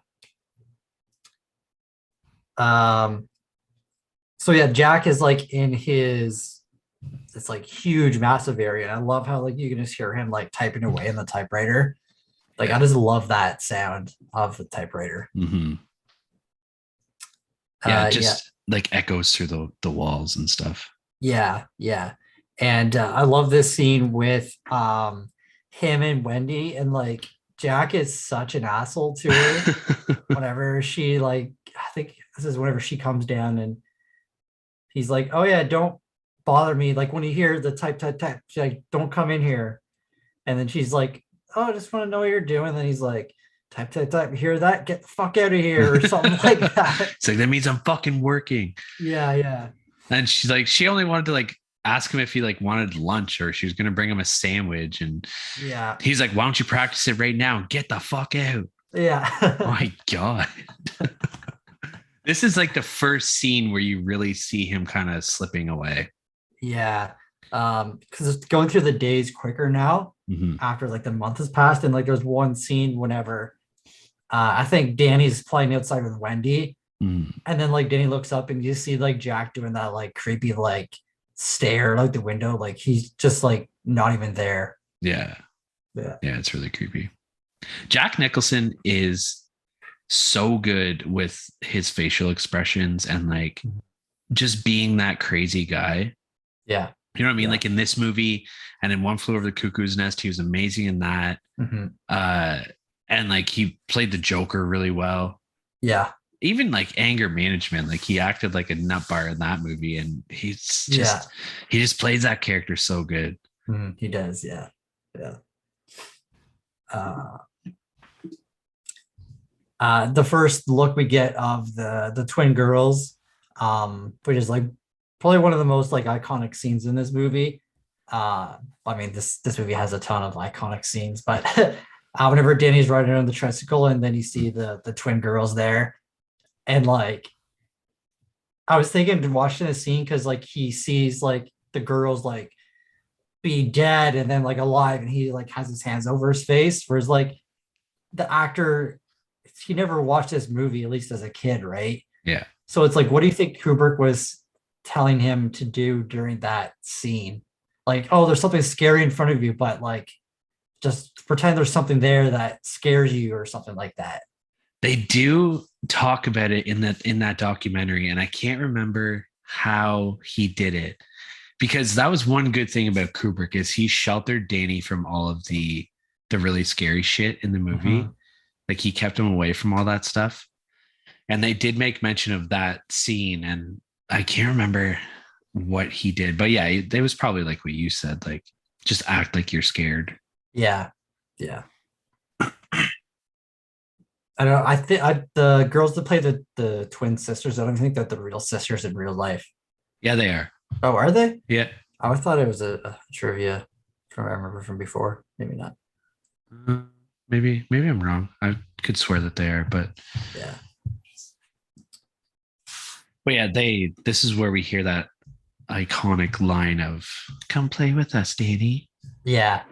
[SPEAKER 2] so yeah, Jack is like in his this like huge, massive area. And I love how like you can just hear him like typing away in the typewriter. Like I just love that sound of the typewriter.
[SPEAKER 1] Mm-hmm. Yeah, it
[SPEAKER 2] Yeah,
[SPEAKER 1] just like echoes through the walls and stuff.
[SPEAKER 2] yeah. And I love this scene with him and Wendy, and like Jack is such an asshole to her whenever she like I think this is whenever she comes down and he's like, "Oh yeah, don't bother me." Like when you hear the type, she's like, "Don't come in here." And then she's like, "Oh, I just want to know what you're doing." And then he's like, type. Hear that? Get the fuck out of here, or something like that.
[SPEAKER 1] It's like that means I'm fucking working.
[SPEAKER 2] Yeah.
[SPEAKER 1] And she's like, she only wanted to like ask him if he like wanted lunch or she was gonna bring him a sandwich. And
[SPEAKER 2] Yeah.
[SPEAKER 1] he's like, why don't you practice it right now and get the fuck out?
[SPEAKER 2] Yeah.
[SPEAKER 1] Oh my God. This is like the first scene where you really see him kind of slipping away.
[SPEAKER 2] Yeah. Because it's going through the days quicker now after like the month has passed. And like there's one scene whenever I think Danny's playing outside with Wendy. And then like Danny looks up and you see like Jack doing that like creepy like stare like the window. Like he's just like not even there.
[SPEAKER 1] Yeah.
[SPEAKER 2] Yeah.
[SPEAKER 1] Yeah, it's really creepy. Jack Nicholson is so good with his facial expressions and like just being that crazy guy.
[SPEAKER 2] Yeah.
[SPEAKER 1] You know what I mean?
[SPEAKER 2] Yeah.
[SPEAKER 1] Like in this movie and in One Flew Over the Cuckoo's Nest, he was amazing in that. And like he played the Joker really well.
[SPEAKER 2] Yeah.
[SPEAKER 1] Even like anger management, like he acted like a nut bar in that movie, and he's just he just plays that character so good.
[SPEAKER 2] He does, yeah. The first look we get of the twin girls, which is like probably one of the most like iconic scenes in this movie. I mean, this movie has a ton of iconic scenes, but whenever Danny's riding on the tricycle and then you see the twin girls there, and like I was thinking watching the scene because like he sees like the girls like be dead and then like alive, and he like has his hands over his face, whereas like the actor, he never watched this movie, at least as a kid, right?
[SPEAKER 1] Yeah.
[SPEAKER 2] So it's like, what do you think Kubrick was telling him to do during that scene? Like, oh, there's something scary in front of you, but like just pretend there's something there that scares you or something like that.
[SPEAKER 1] They do talk about it in that documentary, and I can't remember how he did it, because that was one good thing about Kubrick is he sheltered Danny from all of the really scary shit in the movie. Like he kept him away from all that stuff. And they did make mention of that scene, and I can't remember what he did, but yeah, it was probably like what you said, like just act like you're scared.
[SPEAKER 2] Yeah. I don't know. I think the girls that play the twin sisters, I don't think that the real sisters in real life.
[SPEAKER 1] Yeah, they are.
[SPEAKER 2] Oh, are they?
[SPEAKER 1] Yeah.
[SPEAKER 2] I thought it was a trivia from I remember from before. Maybe not.
[SPEAKER 1] Maybe I'm wrong. I could swear that they are, but
[SPEAKER 2] yeah.
[SPEAKER 1] But yeah, this is where we hear that iconic line of "Come play with us, Danny."
[SPEAKER 2] Yeah.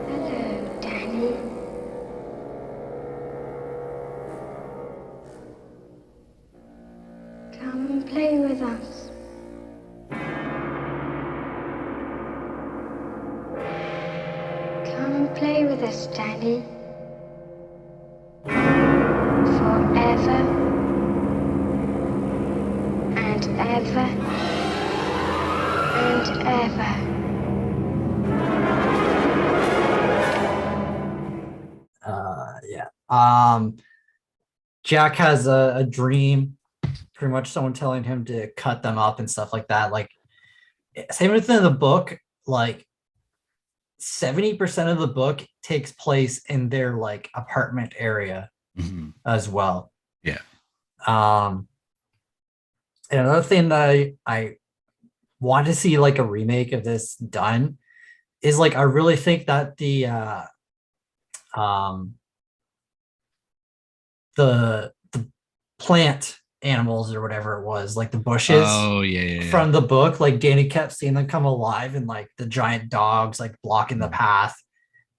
[SPEAKER 3] Hello, Danny. Come and play with us. Come and play with us, Danny. Forever and ever and ever.
[SPEAKER 2] Jack has a dream, pretty much someone telling him to cut them up and stuff like that. Like same within the book, like 70% of the book takes place in their like apartment area as well.
[SPEAKER 1] Yeah.
[SPEAKER 2] And another thing that I want to see like a remake of this done is like I really think that um the plant animals or whatever it was, like the bushes
[SPEAKER 1] Oh yeah.
[SPEAKER 2] from the book, like Danny kept seeing them come alive and like the giant dogs like blocking the path.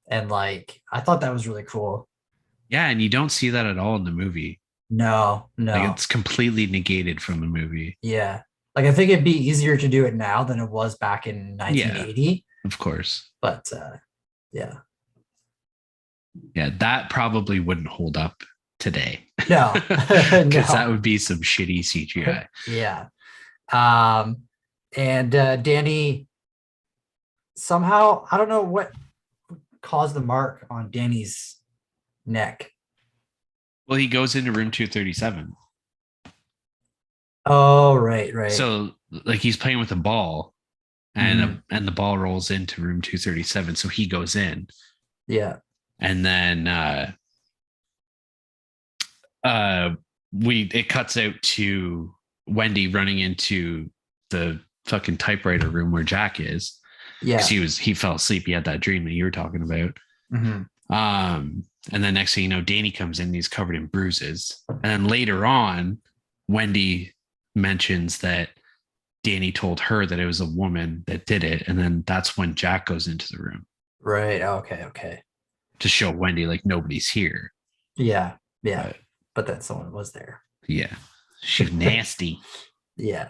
[SPEAKER 2] And like I thought that was really cool.
[SPEAKER 1] Yeah, and you don't see that at all in the movie.
[SPEAKER 2] No,
[SPEAKER 1] Like
[SPEAKER 2] no.
[SPEAKER 1] it's completely negated from the movie.
[SPEAKER 2] Yeah. Like I think it'd be easier to do it now than it was back in
[SPEAKER 1] Yeah,
[SPEAKER 2] 1980.
[SPEAKER 1] of course.
[SPEAKER 2] But yeah.
[SPEAKER 1] Yeah, that probably wouldn't hold up today.
[SPEAKER 2] No.
[SPEAKER 1] Because that
[SPEAKER 2] No.
[SPEAKER 1] would be some shitty CGI.
[SPEAKER 2] Yeah. And Danny somehow, I don't know what caused the mark on Danny's neck.
[SPEAKER 1] Well, he goes into room 237.
[SPEAKER 2] Oh, right.
[SPEAKER 1] So like he's playing with a ball and and the ball rolls into room 237. So he goes in.
[SPEAKER 2] Yeah.
[SPEAKER 1] And then it cuts out to Wendy running into the fucking typewriter room where Jack is.
[SPEAKER 2] Yeah.
[SPEAKER 1] Because he fell asleep. He had that dream that you were talking about. And then next thing you know, Danny comes in, he's covered in bruises. And then later on, Wendy mentions that Danny told her that it was a woman that did it. And then that's when Jack goes into the room.
[SPEAKER 2] Right. Okay.
[SPEAKER 1] To show Wendy like nobody's here.
[SPEAKER 2] Yeah. But then someone was there.
[SPEAKER 1] Yeah. She's nasty.
[SPEAKER 2] Yeah.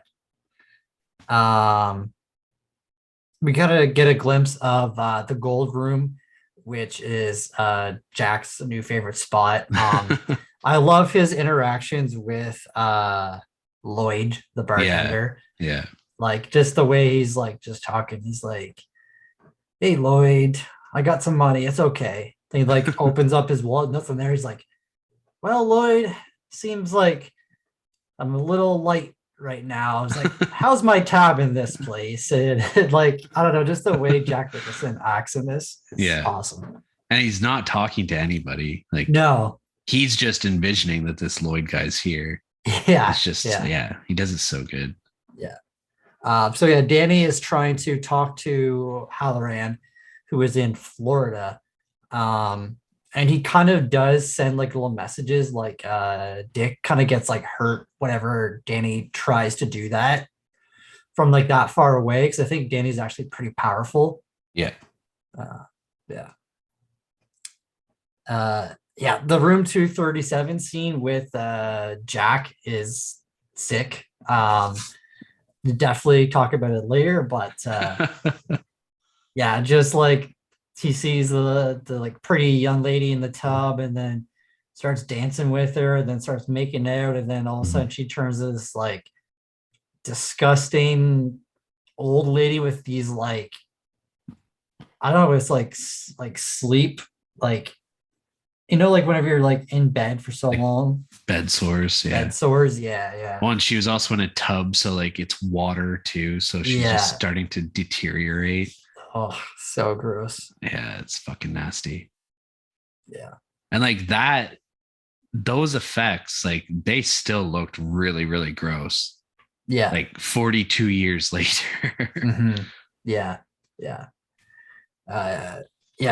[SPEAKER 2] We gotta get a glimpse of the gold room, which is Jack's new favorite spot. I love his interactions with Lloyd, the bartender.
[SPEAKER 1] Yeah.
[SPEAKER 2] Like just the way he's like just talking. He's like, "Hey Lloyd, I got some money. It's okay." And he like opens up his wallet, nothing there. He's like, "Well, Lloyd, seems like I'm a little light right now." I was like, "How's my tab in this place?" And like, I don't know, just the way Jack Nicholson acts in this is awesome.
[SPEAKER 1] And he's not talking to anybody. Like,
[SPEAKER 2] no,
[SPEAKER 1] he's just envisioning that this Lloyd guy's here.
[SPEAKER 2] Yeah.
[SPEAKER 1] It's just, he does it so good.
[SPEAKER 2] Yeah. So yeah, Danny is trying to talk to Halloran, who is in Florida. And he kind of does send like little messages, like Dick kind of gets like hurt whenever Danny tries to do that from like that far away, because I think Danny's actually pretty powerful.
[SPEAKER 1] Yeah.
[SPEAKER 2] The room 237 scene with Jack is sick. Definitely talk about it later, but just like he sees the like pretty young lady in the tub and then starts dancing with her and then starts making out, and then all of a sudden she turns this like disgusting old lady with these like, I don't know, it's like sleep, like, you know, like whenever you're like in bed for so long,
[SPEAKER 1] bed sores.
[SPEAKER 2] Yeah.
[SPEAKER 1] Well, and she was also in a tub, so like it's water too, so she's just starting to deteriorate.
[SPEAKER 2] Oh, so gross.
[SPEAKER 1] Yeah, it's fucking nasty.
[SPEAKER 2] Yeah.
[SPEAKER 1] And like that, those effects, like they still looked really, really gross.
[SPEAKER 2] Yeah.
[SPEAKER 1] Like 42 years later.
[SPEAKER 2] Yeah.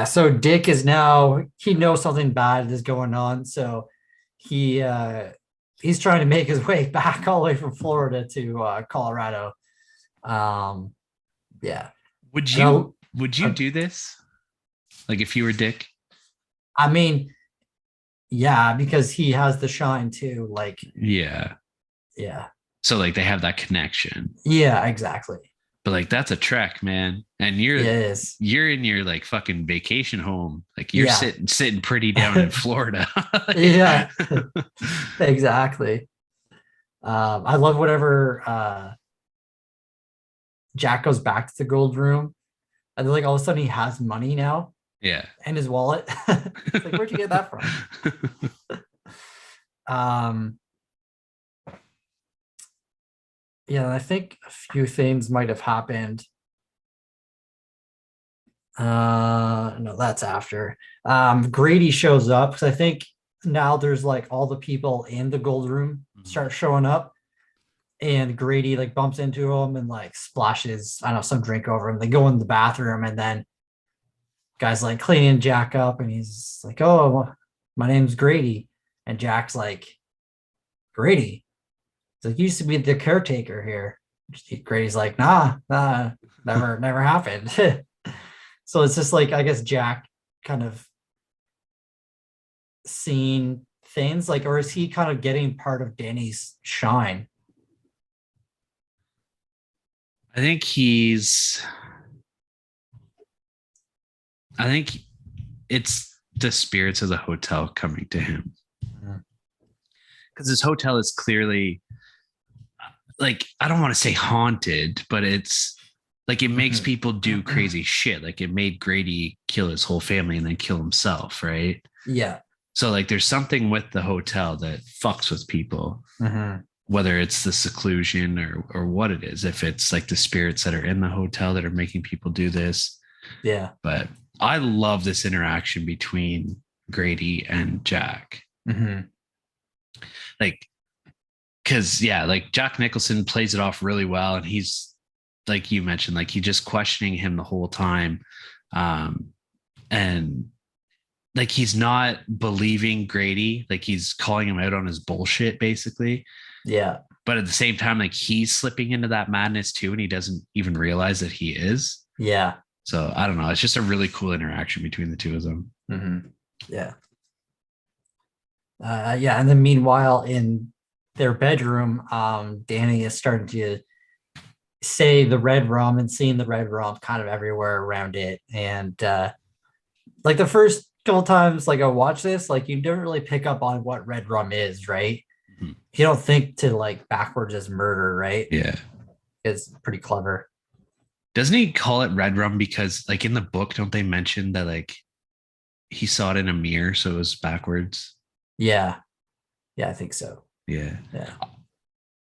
[SPEAKER 2] So Dick is now, he knows something bad is going on, so he's trying to make his way back all the way from Florida to Colorado.
[SPEAKER 1] Would you do this? Like if you were Dick?
[SPEAKER 2] I mean, yeah, because he has the shine too. Like,
[SPEAKER 1] yeah. So like they have that connection.
[SPEAKER 2] Yeah, exactly.
[SPEAKER 1] But like that's a trek, man. And you're in your like fucking vacation home. Like you're sitting pretty down in Florida.
[SPEAKER 2] Yeah. Exactly. I love whatever Jack goes back to the gold room. And then like all of a sudden he has money now.
[SPEAKER 1] Yeah.
[SPEAKER 2] And his wallet. It's like, where'd you get that from? I think a few things might have happened. No, that's after. Grady shows up because I think now there's like all the people in the gold room start showing up. and Grady like bumps into him and like splashes, I don't know, some drink over him. They go in the bathroom, and then guy's like cleaning Jack up, and he's like, "Oh, my name's Grady," and Jack's like, "Grady?" He's like, "You used to be the caretaker here." Grady's like, "Nah, never happened." So it's just like, I guess Jack kind of seeing things like, or is he kind of getting part of Danny's shine?
[SPEAKER 1] I think it's the spirits of the hotel coming to him. Because this hotel is clearly, like, I don't want to say haunted, but it's like it makes people do crazy shit. Like it made Grady kill his whole family and then kill himself, right?
[SPEAKER 2] Yeah.
[SPEAKER 1] So like there's something with the hotel that fucks with people, whether it's the seclusion or what it is. If it's like the spirits that are in the hotel that are making people do this.
[SPEAKER 2] Yeah.
[SPEAKER 1] But I love this interaction between Grady and Jack. Like, because like Jack Nicholson plays it off really well, and he's, like you mentioned, like he's just questioning him the whole time, and like he's not believing Grady, like he's calling him out on his bullshit basically.
[SPEAKER 2] Yeah.
[SPEAKER 1] But at the same time, like he's slipping into that madness too, and he doesn't even realize that he is.
[SPEAKER 2] Yeah.
[SPEAKER 1] So I don't know, it's just a really cool interaction between the two of them.
[SPEAKER 2] Yeah. Yeah, and then meanwhile in their bedroom, Danny is starting to say the red rum and seeing the red rum kind of everywhere around it. And like the first couple times like I watch this, like you don't really pick up on what red rum is, right? You don't think to like backwards as murder, right?
[SPEAKER 1] Yeah.
[SPEAKER 2] It's pretty clever.
[SPEAKER 1] Doesn't he call it red rum because like in the book, don't they mention that like he saw it in a mirror, so it was backwards?
[SPEAKER 2] Yeah. Yeah, I think so.
[SPEAKER 1] Yeah.
[SPEAKER 2] Yeah.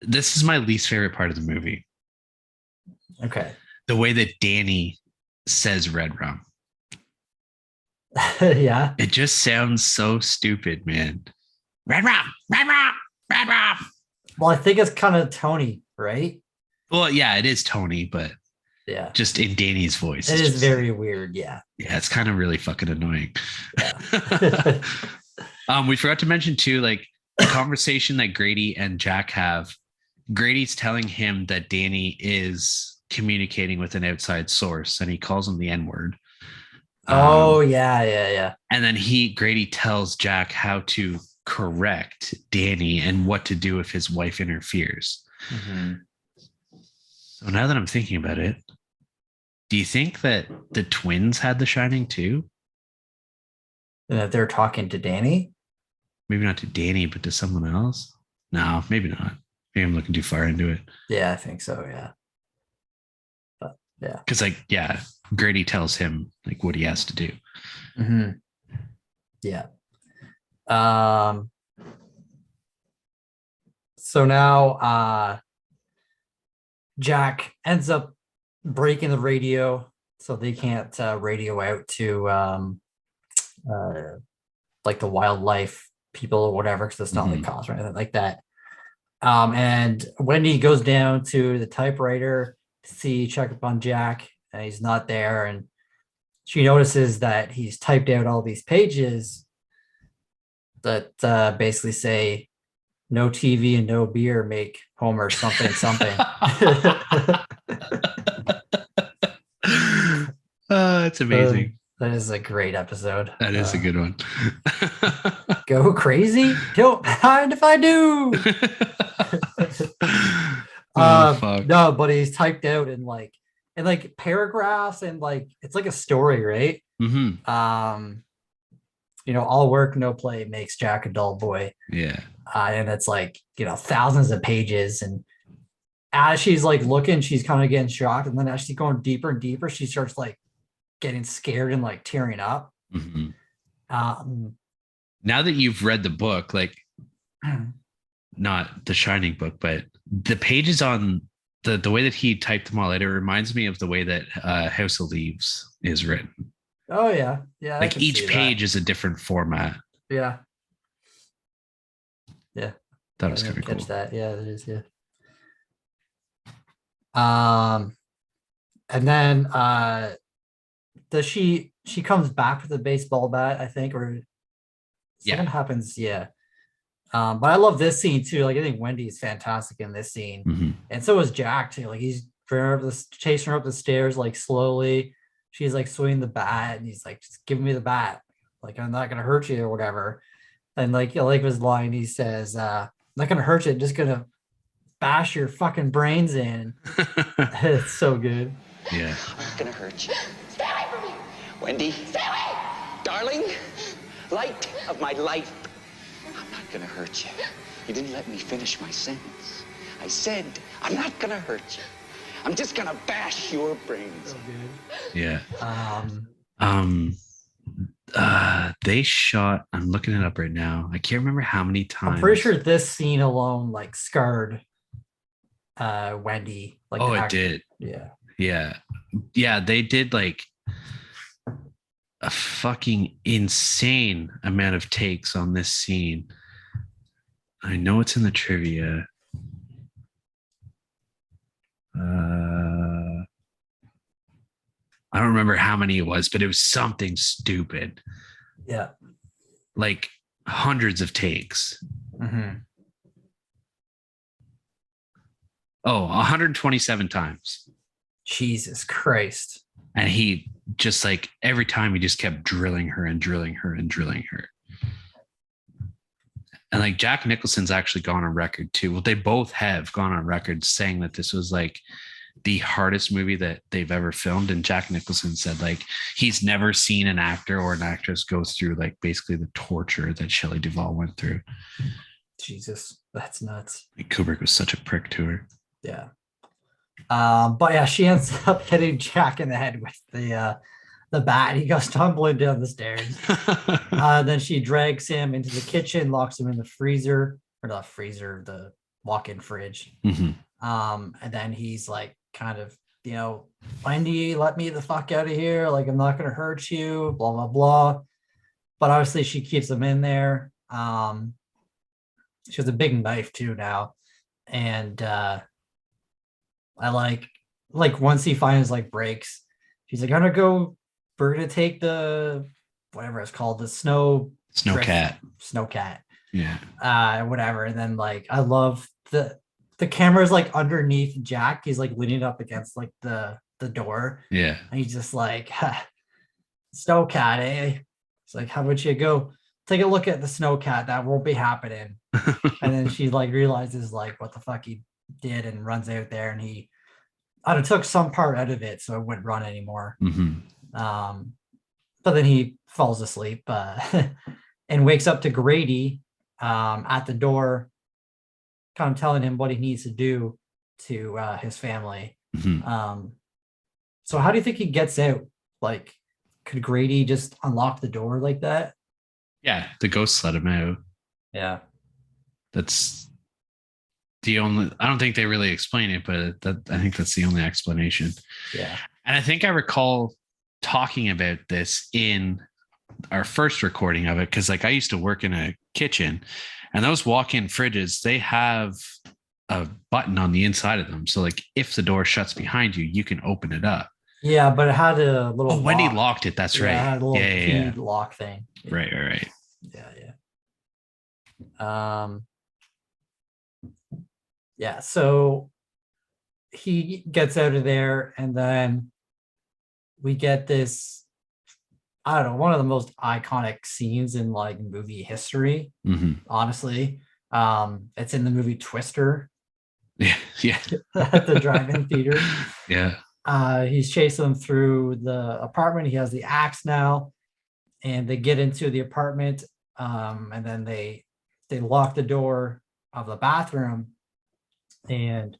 [SPEAKER 1] This is my least favorite part of the movie.
[SPEAKER 2] Okay.
[SPEAKER 1] The way that Danny says red rum.
[SPEAKER 2] Yeah.
[SPEAKER 1] It just sounds so stupid, man. Red rum, red rum, red rum.
[SPEAKER 2] Well, I think it's kind of Tony, right?
[SPEAKER 1] Well, yeah, it is Tony, but
[SPEAKER 2] yeah,
[SPEAKER 1] just in Danny's voice.
[SPEAKER 2] It is
[SPEAKER 1] just
[SPEAKER 2] very weird. Yeah.
[SPEAKER 1] Yeah, it's kind of really fucking annoying.
[SPEAKER 2] Yeah.
[SPEAKER 1] We forgot to mention too, like the conversation that Grady and Jack have. Grady's telling him that Danny is communicating with an outside source, and he calls him the N-word.
[SPEAKER 2] Yeah.
[SPEAKER 1] And then Grady tells Jack how to correct Danny and what to do if his wife interferes. So now that I'm thinking about it, do you think that the twins had The Shining too?
[SPEAKER 2] And that they're talking to Danny?
[SPEAKER 1] Maybe not to Danny, but to someone else? No, maybe not. Maybe I'm looking too far into it.
[SPEAKER 2] Yeah, I think so. Yeah. But yeah.
[SPEAKER 1] Because Grady tells him like what he has to do.
[SPEAKER 2] Yeah. So now Jack ends up breaking the radio so they can't radio out to like the wildlife people or whatever, because it's not like cops or anything like that. And Wendy goes down to the typewriter to check up on Jack, and he's not there, and she notices that he's typed out all these pages that basically say no TV and no beer make Homer something.
[SPEAKER 1] It's amazing.
[SPEAKER 2] That is a great episode.
[SPEAKER 1] That is a good one.
[SPEAKER 2] Go crazy? Don't mind if I do.
[SPEAKER 1] Fuck.
[SPEAKER 2] No, but he's typed out in like paragraphs, and like it's like a story, right? All work, no play makes Jack a dull boy.
[SPEAKER 1] Yeah.
[SPEAKER 2] And it's like, thousands of pages. And as she's like looking, she's kind of getting shocked. And then as she's going deeper and deeper, she starts like getting scared and like tearing up.
[SPEAKER 1] Now that you've read the book, like not the Shining book, but the pages on the way that he typed them all out, it reminds me of the way that House of Leaves is written.
[SPEAKER 2] Oh yeah. Yeah.
[SPEAKER 1] Like each page is a different format.
[SPEAKER 2] Yeah.
[SPEAKER 1] That was kind of cool.
[SPEAKER 2] That. Yeah, it is. Yeah. And then does she comes back with a baseball bat, I think, or something happens. Yeah. But I love this scene too. Like I think Wendy is fantastic in this scene, and so is Jack too. Like he's chasing her up the stairs like slowly. She's like swinging the bat, and he's like, "Just give me the bat. Like I'm not gonna hurt you or whatever." And like I like his line. He says, "I'm not gonna hurt you. I'm just gonna bash your fucking brains in." It's so good.
[SPEAKER 1] Yeah.
[SPEAKER 4] I'm not gonna hurt you.
[SPEAKER 3] Stay away from me!
[SPEAKER 4] Wendy,
[SPEAKER 3] Stay away!
[SPEAKER 4] darling, light of my life. I'm not gonna hurt you. You didn't let me finish my sentence. I said, I'm not gonna hurt you. I'm just gonna bash your brains.
[SPEAKER 2] So good.
[SPEAKER 1] Yeah. They shot, I'm looking it up right now. I can't remember how many times.
[SPEAKER 2] I'm pretty sure this scene alone like scarred Wendy. Like
[SPEAKER 1] it did.
[SPEAKER 2] Yeah.
[SPEAKER 1] Yeah, they did like a fucking insane amount of takes on this scene. I know it's in the trivia. I don't remember how many it was, but it was something stupid.
[SPEAKER 2] Yeah.
[SPEAKER 1] Like hundreds of takes. Oh, 127 times.
[SPEAKER 2] Jesus Christ.
[SPEAKER 1] And he just like every time he just kept drilling her and drilling her and drilling her. And like Jack Nicholson's actually gone on record too. Well, they both have gone on record saying that this was like the hardest movie that they've ever filmed. And Jack Nicholson said like he's never seen an actor or an actress go through like basically the torture that Shelley Duvall went through.
[SPEAKER 2] Jesus, that's nuts.
[SPEAKER 1] Like Kubrick was such a prick to her.
[SPEAKER 2] Yeah. But yeah, she ends up hitting Jack in the head with the bat. He goes tumbling down the stairs. Then she drags him into the kitchen, locks him in the freezer, or not freezer, the walk-in fridge. And then he's like, kind of, Wendy, let me the fuck out of here. Like, I'm not gonna hurt you, blah, blah, blah. But obviously she keeps him in there. She has a big knife too now. And I like once he finds like breaks, she's like, we're gonna take the whatever it's called, the snowcat. Yeah. Whatever. And then like I love the camera's like underneath Jack. He's like leaning up against like the door.
[SPEAKER 1] Yeah.
[SPEAKER 2] And he's just like, snowcat, eh? It's like, how about you go take a look at the snowcat? That won't be happening. And then she like realizes like what the fuck he did and runs out there, and he took some part out of it so it wouldn't run anymore. But then he falls asleep and wakes up to Grady at the door, kind of telling him what he needs to do to his family. So how do you think he gets out? Like, could Grady just unlock the door like that?
[SPEAKER 1] Yeah, the ghosts let him out.
[SPEAKER 2] Yeah.
[SPEAKER 1] That's the only, I don't think they really explain it, but I think that's the only explanation.
[SPEAKER 2] Yeah.
[SPEAKER 1] And I think I recall talking about this in our first recording of it, because like I used to work in a kitchen, and those walk-in fridges, they have a button on the inside of them. So like if the door shuts behind you, you can open it up.
[SPEAKER 2] Yeah, but it had a little
[SPEAKER 1] lock. Wendy locked it. That's right.
[SPEAKER 2] It had a little
[SPEAKER 1] key
[SPEAKER 2] lock thing.
[SPEAKER 1] Yeah. Right.
[SPEAKER 2] Yeah. So he gets out of there, and then we get this, I don't know, one of the most iconic scenes in like movie history. Honestly, it's in the movie Twister.
[SPEAKER 1] Yeah.
[SPEAKER 2] At the drive-in theater.
[SPEAKER 1] Yeah.
[SPEAKER 2] He's chasing them through the apartment. He has the axe now, and they get into the apartment, and then they lock the door of the bathroom and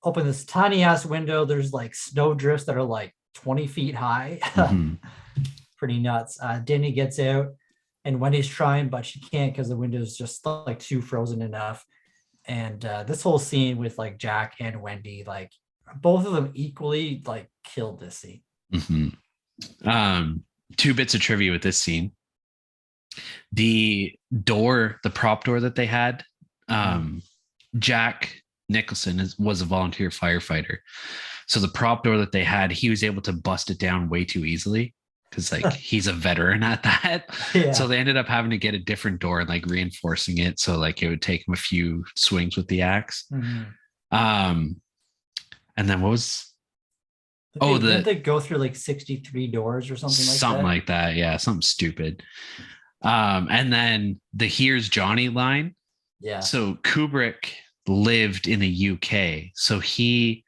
[SPEAKER 2] open this tiny ass window. There's like snow drifts that are like 20 feet high. Pretty nuts. Denny gets out, and Wendy's trying, but she can't because the window's just like too frozen enough. And this whole scene with like Jack and Wendy, like both of them equally like killed this scene.
[SPEAKER 1] Two bits of trivia with this scene. The prop door that they had, Jack Nicholson was a volunteer firefighter. So the prop door that they had, he was able to bust it down way too easily because like he's a veteran at that.
[SPEAKER 2] Yeah.
[SPEAKER 1] So they ended up having to get a different door and like reinforcing it. So like it would take him a few swings with the axe.
[SPEAKER 2] Mhm.
[SPEAKER 1] And then what was
[SPEAKER 2] Didn't they go through like 63 doors or something
[SPEAKER 1] like that? Yeah, something stupid. And then the "Here's Johnny" line.
[SPEAKER 2] Yeah.
[SPEAKER 1] So Kubrick lived in the UK, so he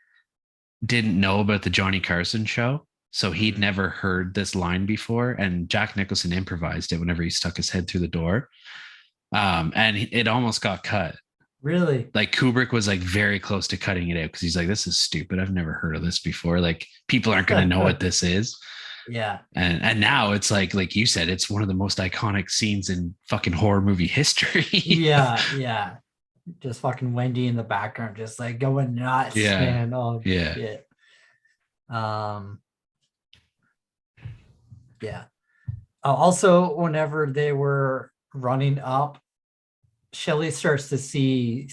[SPEAKER 1] didn't know about the Johnny Carson show. So he'd never heard this line before, and Jack Nicholson improvised it whenever he stuck his head through the door. And it almost got cut.
[SPEAKER 2] Really?
[SPEAKER 1] Like Kubrick was like very close to cutting it out because he's like, this is stupid. I've never heard of this before. Like people aren't going to know what this is.
[SPEAKER 2] Yeah.
[SPEAKER 1] And now it's like you said, it's one of the most iconic scenes in fucking horror movie history.
[SPEAKER 2] Yeah. Just fucking Wendy in the background, just like going nuts, man. Oh
[SPEAKER 1] yeah.
[SPEAKER 2] shit. Yeah. Also, whenever they were running up, Shelley starts to see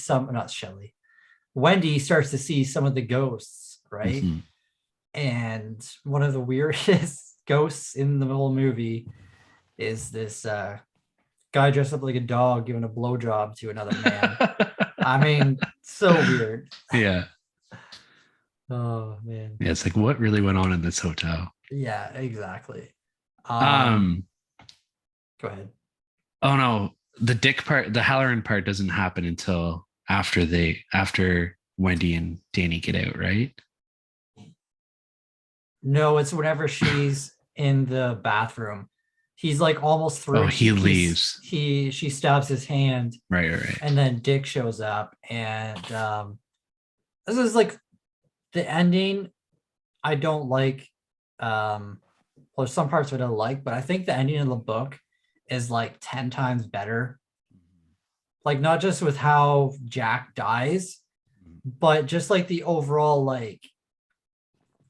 [SPEAKER 2] Wendy starts to see some of the ghosts, right?
[SPEAKER 1] Mhm.
[SPEAKER 2] And one of the weirdest ghosts in the whole movie is this guy dressed up like a dog giving a blowjob to another man. I mean, so weird.
[SPEAKER 1] Yeah.
[SPEAKER 2] Oh man.
[SPEAKER 1] Yeah, it's like what really went on in this hotel?
[SPEAKER 2] Yeah, exactly. Go ahead.
[SPEAKER 1] Oh no, the dick part, the Halloran part doesn't happen until after Wendy and Danny get out, right?
[SPEAKER 2] No, it's whenever she's in the bathroom. He's like almost through.
[SPEAKER 1] Oh, he leaves.
[SPEAKER 2] She stabs his hand.
[SPEAKER 1] Right.
[SPEAKER 2] And then Dick shows up, and this is like the ending. I don't like. Well, some parts of it I like, but I think the ending of the book is like 10 times better. Like not just with how Jack dies, but just like the overall like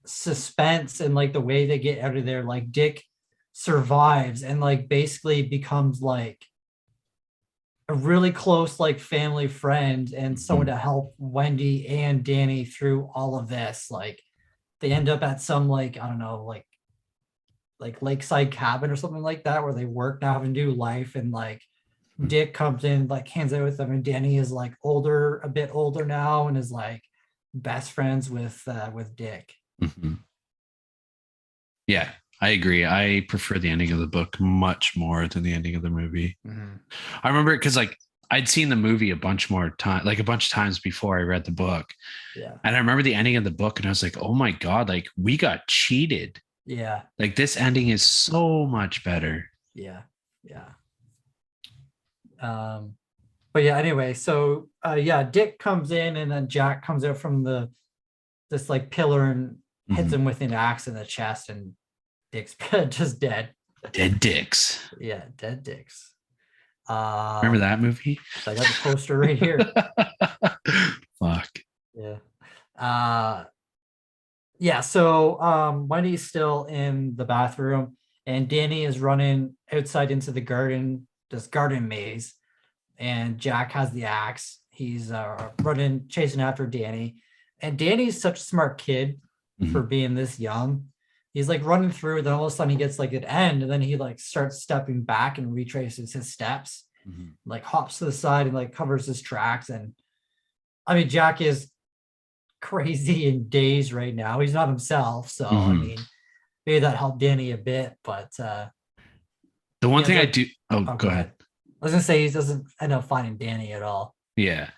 [SPEAKER 2] suspense and like the way they get out of there. Like Dick survives and like basically becomes like a really close like family friend and someone to help Wendy and Danny through all of this. Like they end up at some like, I don't know, like lakeside cabin or something like that where they work now having to do life, and like Dick comes in, like hangs out with them, and Danny is like a bit older now, and is like best friends with Dick.
[SPEAKER 1] Mm-hmm. Yeah, I agree. I prefer the ending of the book much more than the ending of the movie.
[SPEAKER 2] Mm-hmm.
[SPEAKER 1] I remember because like I'd seen the movie a bunch of times before I read the book.
[SPEAKER 2] Yeah.
[SPEAKER 1] And I remember the ending of the book and I was like, oh my God, like we got cheated.
[SPEAKER 2] Yeah.
[SPEAKER 1] Like this ending is so much better.
[SPEAKER 2] Yeah. But yeah, anyway, so Dick comes in and then Jack comes out from this like pillar and hits him with an axe in the chest, and Dick's just dead.
[SPEAKER 1] Dead dicks.
[SPEAKER 2] Yeah, dead dicks.
[SPEAKER 1] Remember that movie?
[SPEAKER 2] I got the poster right here.
[SPEAKER 1] Fuck.
[SPEAKER 2] Yeah. So Wendy's still in the bathroom, and Danny is running outside into the garden, this garden maze, and Jack has the axe. He's chasing after Danny, and Danny's such a smart kid for being this young. He's like running through, then all of a sudden he gets like an end, and then he like starts stepping back and retraces his steps, like hops to the side and like covers his tracks. And I mean, Jack is crazy and dazed right now. He's not himself. So I mean, maybe that helped Danny a bit, but
[SPEAKER 1] the one thing I do. Oh, go ahead.
[SPEAKER 2] I was gonna say he doesn't end up finding Danny at all.
[SPEAKER 1] Yeah.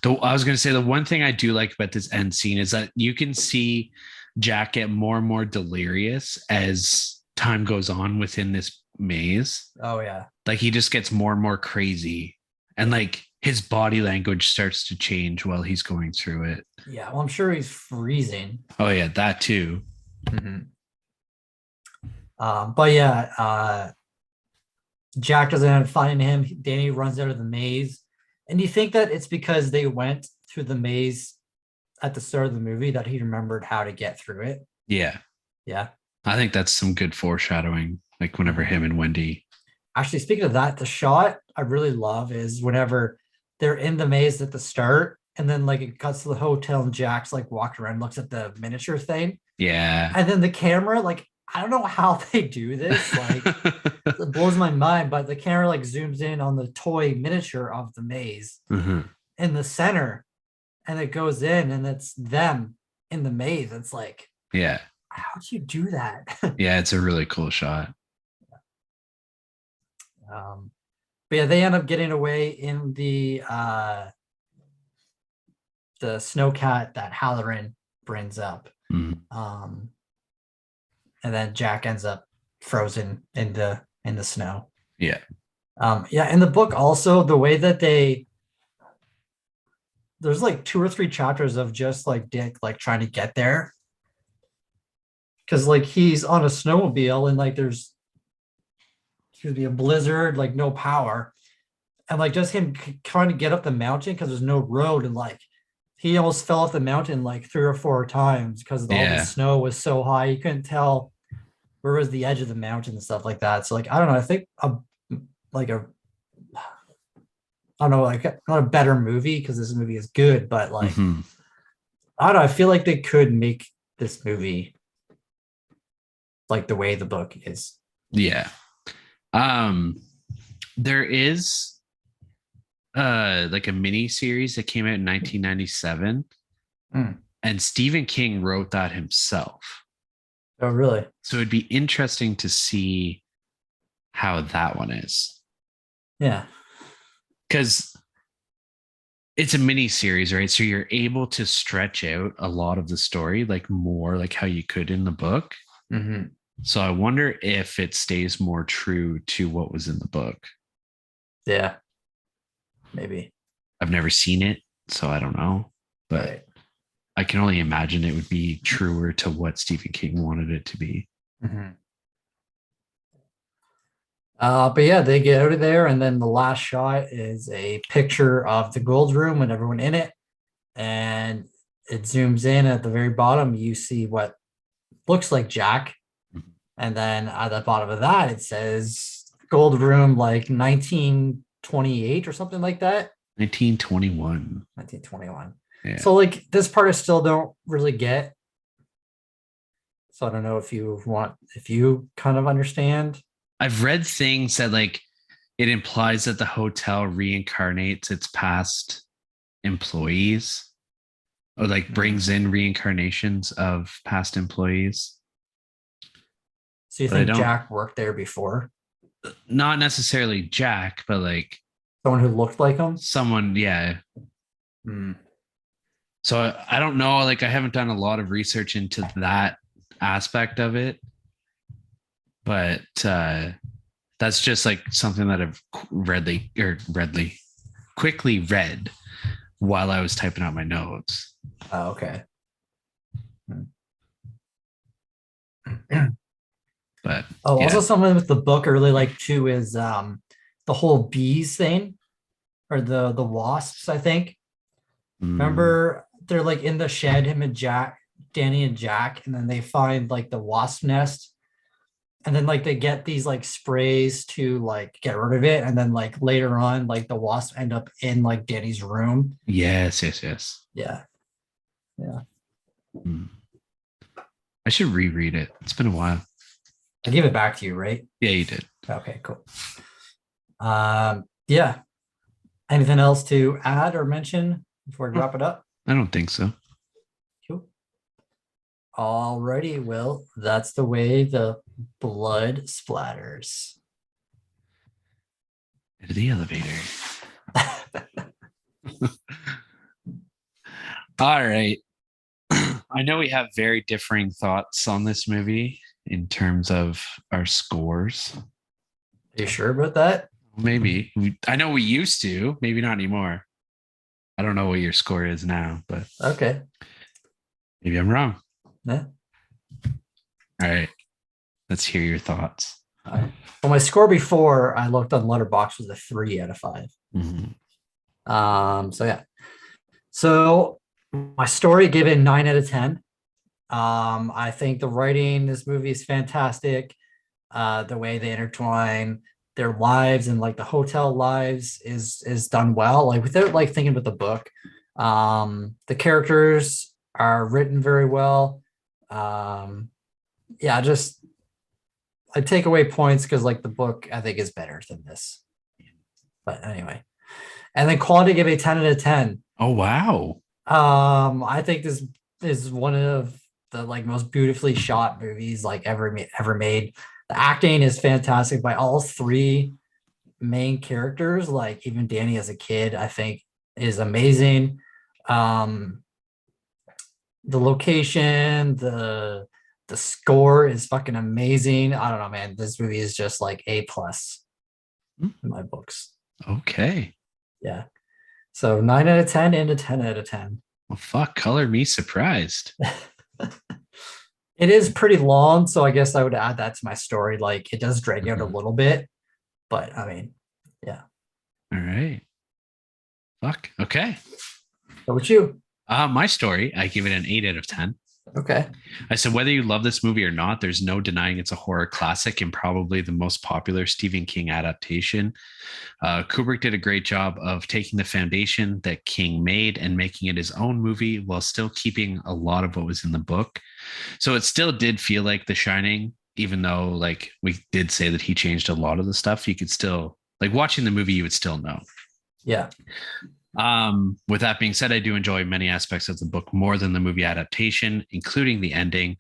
[SPEAKER 1] I was gonna say the one thing I do like about this end scene is that you can see Jack get more and more delirious as time goes on within this maze.
[SPEAKER 2] Oh yeah.
[SPEAKER 1] Like he just gets more and more crazy, and like his body language starts to change while he's going through it.
[SPEAKER 2] Yeah, well, I'm sure he's freezing.
[SPEAKER 1] Oh yeah, that too.
[SPEAKER 2] But yeah, Jack doesn't end up finding him. Danny runs out of the maze. And you think that it's because they went through the maze at the start of the movie that he remembered how to get through it?
[SPEAKER 1] Yeah.
[SPEAKER 2] Yeah.
[SPEAKER 1] I think that's some good foreshadowing, like whenever him and Wendy.
[SPEAKER 2] Actually, speaking of that, the shot I really love is whenever they're in the maze at the start and then like it cuts to the hotel and Jack's like walking around, looks at the miniature thing,
[SPEAKER 1] Yeah.
[SPEAKER 2] and then the camera, like I don't know how they do this, like it blows my mind, but the camera like zooms in on the toy miniature of the maze
[SPEAKER 1] Mhm.
[SPEAKER 2] in the center, and it goes in and it's them in the maze. It's like,
[SPEAKER 1] Yeah.
[SPEAKER 2] how'd you do that?
[SPEAKER 1] Yeah, it's a really cool shot.
[SPEAKER 2] But yeah, they end up getting away in the snowcat that Halloran brings up.
[SPEAKER 1] Mhm.
[SPEAKER 2] And then Jack ends up frozen in the snow.
[SPEAKER 1] Yeah.
[SPEAKER 2] Yeah, in the book also, the way that there's like 2 or 3 chapters of just like Dick like trying to get there. Cause like he's on a snowmobile and like there's gonna be a blizzard, like no power. And like just him trying to get up the mountain because there's no road, and like he almost fell off the mountain like 3 or 4 times because all the snow was so high you couldn't tell where was the edge of the mountain and stuff like that. So like I don't know, I think like a I don't know, like not a better movie because this movie is good, but like
[SPEAKER 1] Mhm.
[SPEAKER 2] I don't know, I feel like they could make this movie like the way the book is.
[SPEAKER 1] Yeah. There is like a mini series that came out in 1997, and Stephen King wrote that himself.
[SPEAKER 2] Oh, really?
[SPEAKER 1] So it'd be interesting to see how that one is.
[SPEAKER 2] Yeah.
[SPEAKER 1] Because it's a mini series, right? So you're able to stretch out a lot of the story, like more like how you could in the book.
[SPEAKER 2] Mm-hmm.
[SPEAKER 1] So I wonder if it stays more true to what was in the book.
[SPEAKER 2] Yeah. Maybe.
[SPEAKER 1] I've never seen it, so I don't know. But
[SPEAKER 2] Right.
[SPEAKER 1] I can only imagine it would be truer to what Stephen King wanted it to be.
[SPEAKER 2] Mm-hmm. But yeah, they get out of there, and then the last shot is a picture of the gold room and everyone in it. And it zooms in at the very bottom. You see what looks like Jack.
[SPEAKER 1] Mhm.
[SPEAKER 2] And then at the bottom of that, it says gold room like 1928 or something like that.
[SPEAKER 1] 1921.
[SPEAKER 2] 1921.
[SPEAKER 1] Yeah.
[SPEAKER 2] So like this part I still don't really get. So I don't know if you kind of understand.
[SPEAKER 1] I've read things that like it implies that the hotel reincarnates its past employees, or like brings in reincarnations of past employees.
[SPEAKER 2] So you
[SPEAKER 1] But I
[SPEAKER 2] think
[SPEAKER 1] don't-
[SPEAKER 2] Jack worked there before?
[SPEAKER 1] Not necessarily Jack, but like
[SPEAKER 2] Someone who looked like him?
[SPEAKER 1] someone, yeah.
[SPEAKER 2] Hmm.
[SPEAKER 1] So I don't know. Like I haven't done a lot of research into that aspect of it, but that's just like something that I've quickly read while I was typing out my notes.
[SPEAKER 2] Oh, okay.
[SPEAKER 1] But
[SPEAKER 2] Oh,
[SPEAKER 1] yeah.
[SPEAKER 2] also something with the book I really like too is the whole bees thing, or the wasps, I think. Remember they're like in the shed, him and Jack, Danny and Jack, and then they find like the wasp nest. And then like they get these like sprays to like get rid of it. And then like later on, like the wasps end up in like Danny's room.
[SPEAKER 1] Yes.
[SPEAKER 2] Yeah.
[SPEAKER 1] I should reread it. It's been a while.
[SPEAKER 2] I gave it back to you, right?
[SPEAKER 1] Yeah, you did.
[SPEAKER 2] Okay, cool. Yeah. Anything else to add or mention before we wrap it up?
[SPEAKER 1] I don't think so.
[SPEAKER 2] Cool. Alrighty, well, that's the way the blood splatters.
[SPEAKER 1] Into the elevator. All right. I know we have very differing thoughts on this movie in terms of our scores.
[SPEAKER 2] Are you sure about that?
[SPEAKER 1] Maybe. I know we used to, maybe not anymore. I don't know what your score is now, but
[SPEAKER 2] Okay.
[SPEAKER 1] maybe I'm wrong.
[SPEAKER 2] Yeah.
[SPEAKER 1] All right. Let's hear your thoughts.
[SPEAKER 2] All right. Well, my score before I looked on Letterboxd was a 3 out of 5.
[SPEAKER 1] Mm-hmm.
[SPEAKER 2] So yeah. So my story given 9 out of 10. I think the writing in this movie is fantastic. The way they intertwine their lives and like the hotel lives is done well, like without like thinking about the book. The characters are written very well. Yeah, just I take away points because like the book I think is better than this. But anyway. And then quality, give a 10 out of 10.
[SPEAKER 1] Oh wow.
[SPEAKER 2] I think this is one of the like most beautifully shot movies like ever made. The acting is fantastic by all three main characters. Like even Danny as a kid, I think is amazing. The location, the score is fucking amazing. I don't know, man. This movie is just like A plus in my books.
[SPEAKER 1] Okay.
[SPEAKER 2] Yeah. So 9 out of 10 and a 10 out of 10.
[SPEAKER 1] Well, fuck, color me surprised.
[SPEAKER 2] It is pretty long, so I guess I would add that to my story. Like it does drag out a little bit, but I mean, yeah.
[SPEAKER 1] All right. Fuck. Okay.
[SPEAKER 2] What about you?
[SPEAKER 1] My story, I give it an 8 out of 10.
[SPEAKER 2] Okay.
[SPEAKER 1] I said, whether you love this movie or not, there's no denying it's a horror classic and probably the most popular Stephen King adaptation. Kubrick did a great job of taking the foundation that King made and making it his own movie while still keeping a lot of what was in the book. So it still did feel like The Shining, even though like we did say that he changed a lot of the stuff. You could still, like watching the movie, you would still know.
[SPEAKER 2] Yeah.
[SPEAKER 1] With that being said, I do enjoy many aspects of the book more than the movie adaptation, including the ending.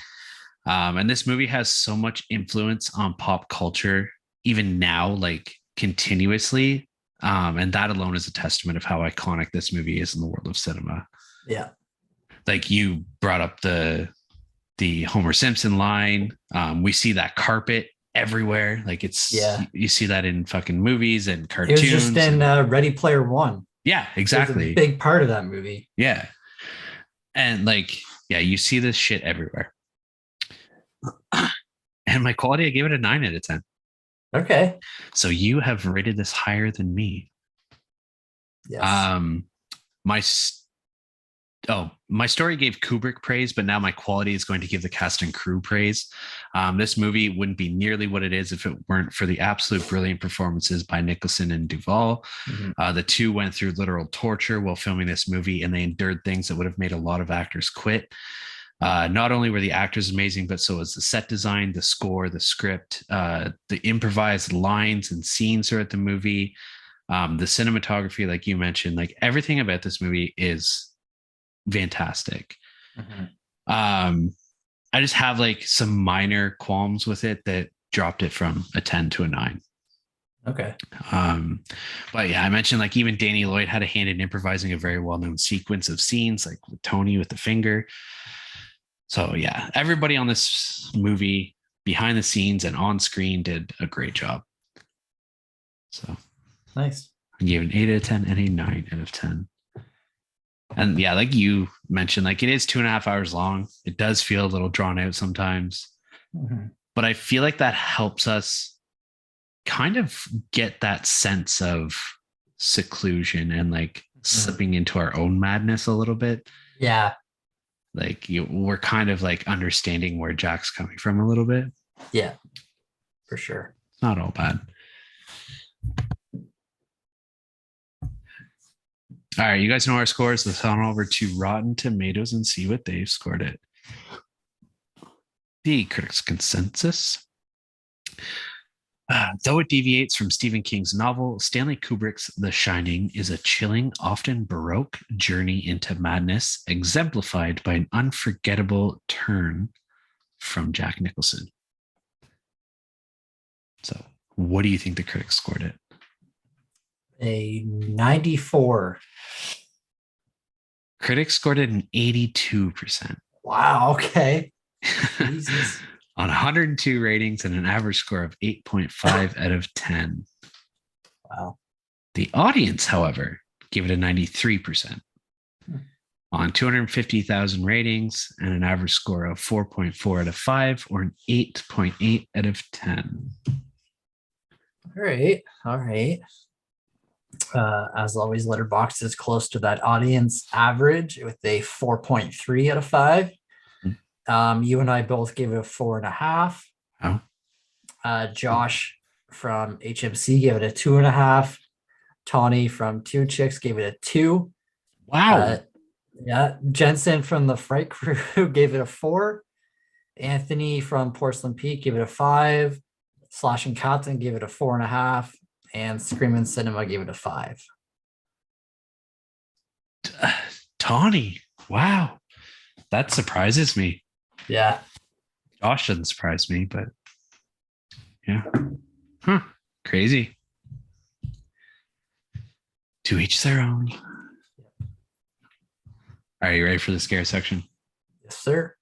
[SPEAKER 1] And this movie has so much influence on pop culture, even now, like continuously. And that alone is a testament of how iconic this movie is in the world of cinema.
[SPEAKER 2] Yeah.
[SPEAKER 1] Like you brought up the Homer Simpson line. We see that carpet everywhere. Like it's, you see that in fucking movies and cartoons.
[SPEAKER 2] It was just in Ready Player One.
[SPEAKER 1] Yeah, exactly.
[SPEAKER 2] A big part of that movie.
[SPEAKER 1] Yeah. And like, yeah, you see this shit everywhere. And my quality, I gave it a 9 out of 10.
[SPEAKER 2] Okay.
[SPEAKER 1] So you have rated this higher than me.
[SPEAKER 2] Yes.
[SPEAKER 1] My story gave Kubrick praise, but now my quality is going to give the cast and crew praise. This movie wouldn't be nearly what it is if it weren't for the absolute brilliant performances by Nicholson and Duvall. The two went through literal torture while filming this movie, and they endured things that would have made a lot of actors quit. Not only were the actors amazing, but so was the set design, the score, the script, the improvised lines and scenes throughout the movie, the cinematography, like you mentioned, like everything about this movie is fantastic. I just have like some minor qualms with it that dropped it from a 10 to a 9.
[SPEAKER 2] Okay.
[SPEAKER 1] But yeah, I mentioned like even Danny Lloyd had a hand in improvising a very well-known sequence of scenes, like with Tony with the finger. So yeah, everybody on this movie behind the scenes and on screen did a great job. So
[SPEAKER 2] nice.
[SPEAKER 1] I gave an 8 out of 10 and a 9 out of 10. And yeah, like you mentioned, like it is 2.5 hours long. It does feel a little drawn out sometimes, but I feel like that helps us kind of get that sense of seclusion and like slipping into our own madness a little bit.
[SPEAKER 2] Yeah.
[SPEAKER 1] Like we're kind of like understanding where Jack's coming from a little bit.
[SPEAKER 2] Yeah, for sure.
[SPEAKER 1] Not all bad. All right, you guys know our scores. Let's head on over to Rotten Tomatoes and see what they've scored it. The critics' consensus. Though it deviates from Stephen King's novel, Stanley Kubrick's The Shining is a chilling, often baroque journey into madness, exemplified by an unforgettable turn from Jack Nicholson. So, what do you think the critics scored it?
[SPEAKER 2] A 94.
[SPEAKER 1] Critics scored it an 82%.
[SPEAKER 2] Wow. Okay. Jesus.
[SPEAKER 1] On 102 ratings and an average score of 8.5 out of 10.
[SPEAKER 2] Wow.
[SPEAKER 1] The audience, however, gave it a 93%. On 250,000 ratings and an average score of 4.4 out of 5 or an 8.8 out of 10.
[SPEAKER 2] All right. All right. As always, Letterboxd is close to that audience average with a 4.3 out of 5. You and I both gave it a 4.5.
[SPEAKER 1] Oh.
[SPEAKER 2] Josh from HMC gave it a 2.5. Tawny from Two Chicks gave it a 2.
[SPEAKER 1] Wow.
[SPEAKER 2] Yeah, Jensen from the Fright Crew gave it a 4. Anthony from Porcelain Peak gave it a 5. Slash and Captain gave it a 4.5, and Screaming Cinema gave it a 5.
[SPEAKER 1] Tawny. Wow. That surprises me.
[SPEAKER 2] Yeah.
[SPEAKER 1] Josh doesn't surprise me, but yeah. Huh. Crazy. To each their own. Are you ready for the scare section?
[SPEAKER 2] Yes, sir.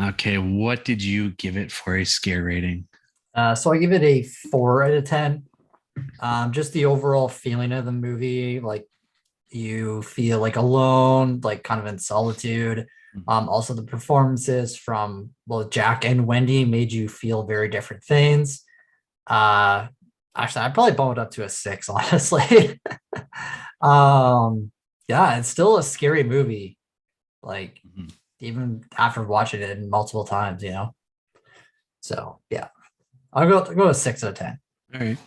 [SPEAKER 1] Okay, what did you give it for a scare rating?
[SPEAKER 2] So I give it a 4 out of 10. Just the overall feeling of the movie, like you feel like alone, like kind of in solitude. Also the performances from both Jack and Wendy made you feel very different things. Actually, I'd probably bump it up to a 6, honestly. Yeah, it's still a scary movie. Like even after watching it multiple times, you know. So yeah, I'll go a 6 out of 10.
[SPEAKER 1] All right.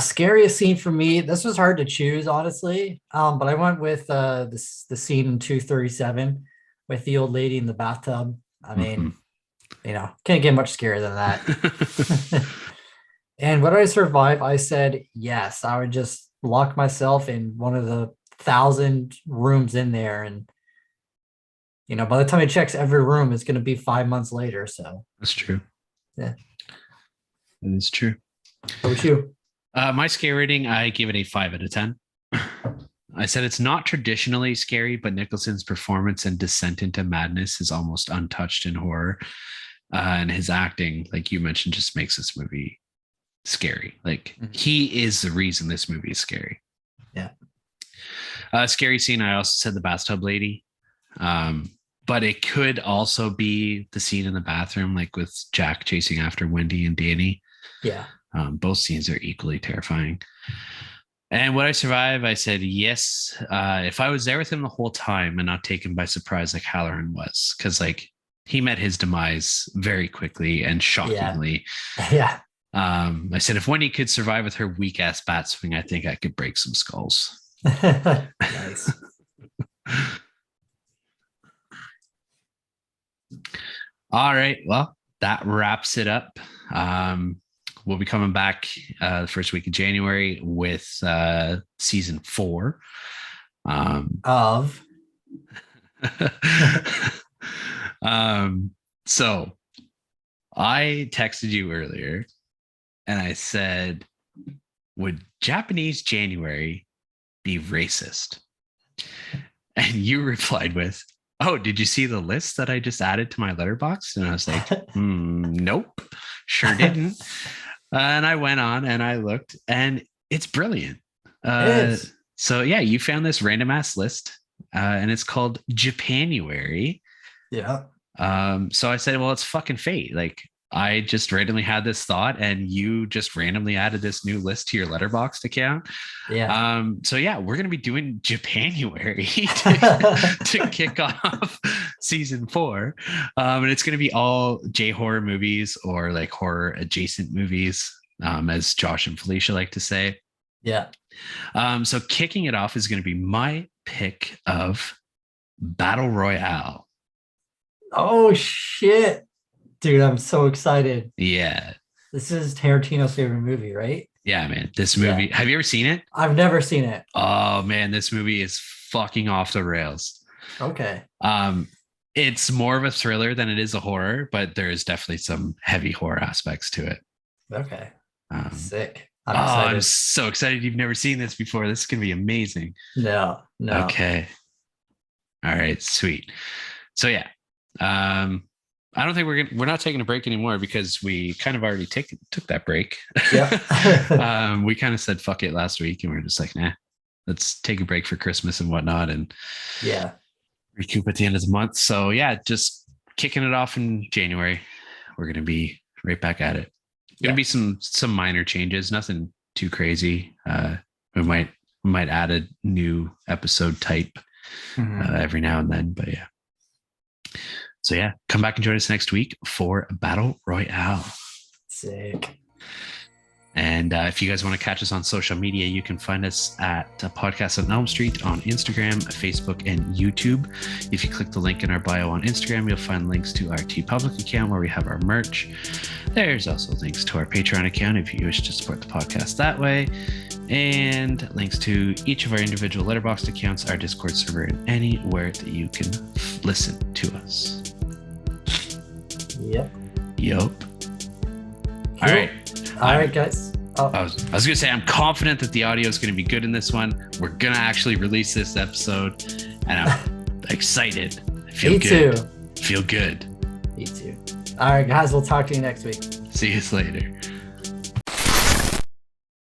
[SPEAKER 2] Scariest scene for me. This was hard to choose, honestly. But I went with the scene in 237 with the old lady in the bathtub. I mean, you know, can't get much scarier than that. And would I survive? I said yes. I would just lock myself in one of the 1,000 rooms in there, and you know, by the time he checks every room, it's going to be 5 months later. So
[SPEAKER 1] That's true.
[SPEAKER 2] Yeah,
[SPEAKER 1] that is true.
[SPEAKER 2] What about you?
[SPEAKER 1] My scare rating, I give it a 5 out of 10. I said it's not traditionally scary, but Nicholson's performance and descent into madness is almost untouched in horror. And his acting, like you mentioned, just makes this movie scary. Like he is the reason this movie is scary.
[SPEAKER 2] Yeah.
[SPEAKER 1] Scary scene, I also said the bathtub lady. But it could also be the scene in the bathroom, like with Jack chasing after Wendy and Danny.
[SPEAKER 2] Yeah.
[SPEAKER 1] Both scenes are equally terrifying. And would I survive? I said yes. If I was there with him the whole time and not taken by surprise like Halloran was, because like he met his demise very quickly and shockingly.
[SPEAKER 2] Yeah.
[SPEAKER 1] I said if Wendy could survive with her weak ass bat swing, I think I could break some skulls.
[SPEAKER 2] Nice.
[SPEAKER 1] All right. Well, that wraps it up. We'll be coming back the first week of January with season 4
[SPEAKER 2] of.
[SPEAKER 1] So I texted you earlier and I said, would Japanese January be racist? And you replied with, oh, did you see the list that I just added to my letterbox? And I was like, nope, sure didn't. And I went on and I looked and it's brilliant.
[SPEAKER 2] It is.
[SPEAKER 1] So yeah, you found this random ass list and it's called Japanuary.
[SPEAKER 2] Yeah.
[SPEAKER 1] So I said, well, it's fucking fate. Like I just randomly had this thought and you just randomly added this new list to your Letterboxd account.
[SPEAKER 2] Yeah.
[SPEAKER 1] So yeah, we're going to be doing Japanuary to kick off season 4. And it's going to be all J-horror movies or like horror adjacent movies, as Josh and Felicia like to say.
[SPEAKER 2] Yeah.
[SPEAKER 1] So kicking it off is going to be my pick of Battle Royale.
[SPEAKER 2] Oh shit. Dude, I'm so excited.
[SPEAKER 1] Yeah.
[SPEAKER 2] This is Tarantino's favorite movie, right?
[SPEAKER 1] Yeah, man. This movie.
[SPEAKER 2] Yeah.
[SPEAKER 1] Have you ever seen it?
[SPEAKER 2] I've never seen it.
[SPEAKER 1] Oh man, this movie is fucking off the rails.
[SPEAKER 2] Okay.
[SPEAKER 1] It's more of a thriller than it is a horror, but there is definitely some heavy horror aspects to it.
[SPEAKER 2] Okay. Sick.
[SPEAKER 1] I'm so excited you've never seen this before. This is gonna be amazing.
[SPEAKER 2] No.
[SPEAKER 1] Okay. All right, sweet. So yeah. I don't think we're not taking a break anymore because we kind of already took that break.
[SPEAKER 2] Yeah.
[SPEAKER 1] We kind of said fuck it last week and we are just like, nah, let's take a break for Christmas and whatnot and recoup at the end of the month. So yeah, just kicking it off in January. We're gonna be right back at it. Gonna be some minor changes, nothing too crazy. We might add a new episode type every now and then, but yeah. So yeah, come back and join us next week for Battle Royale.
[SPEAKER 2] Sick.
[SPEAKER 1] And if you guys want to catch us on social media, you can find us at Podcast on Elm Street on Instagram, Facebook, and YouTube. If you click the link in our bio on Instagram, you'll find links to our TeePublic account where we have our merch. There's also links to our Patreon account if you wish to support the podcast that way. And links to each of our individual Letterboxd accounts, our Discord server, and anywhere that you can listen to us.
[SPEAKER 2] Yep.
[SPEAKER 1] All right.
[SPEAKER 2] All right, guys.
[SPEAKER 1] I was going to say, I'm confident that the audio is going to be good in this one. We're going to actually release this episode, and I'm excited. I feel good.
[SPEAKER 2] Too.
[SPEAKER 1] Feel good.
[SPEAKER 2] Me too. All right, guys. We'll talk to you next week.
[SPEAKER 1] See you later.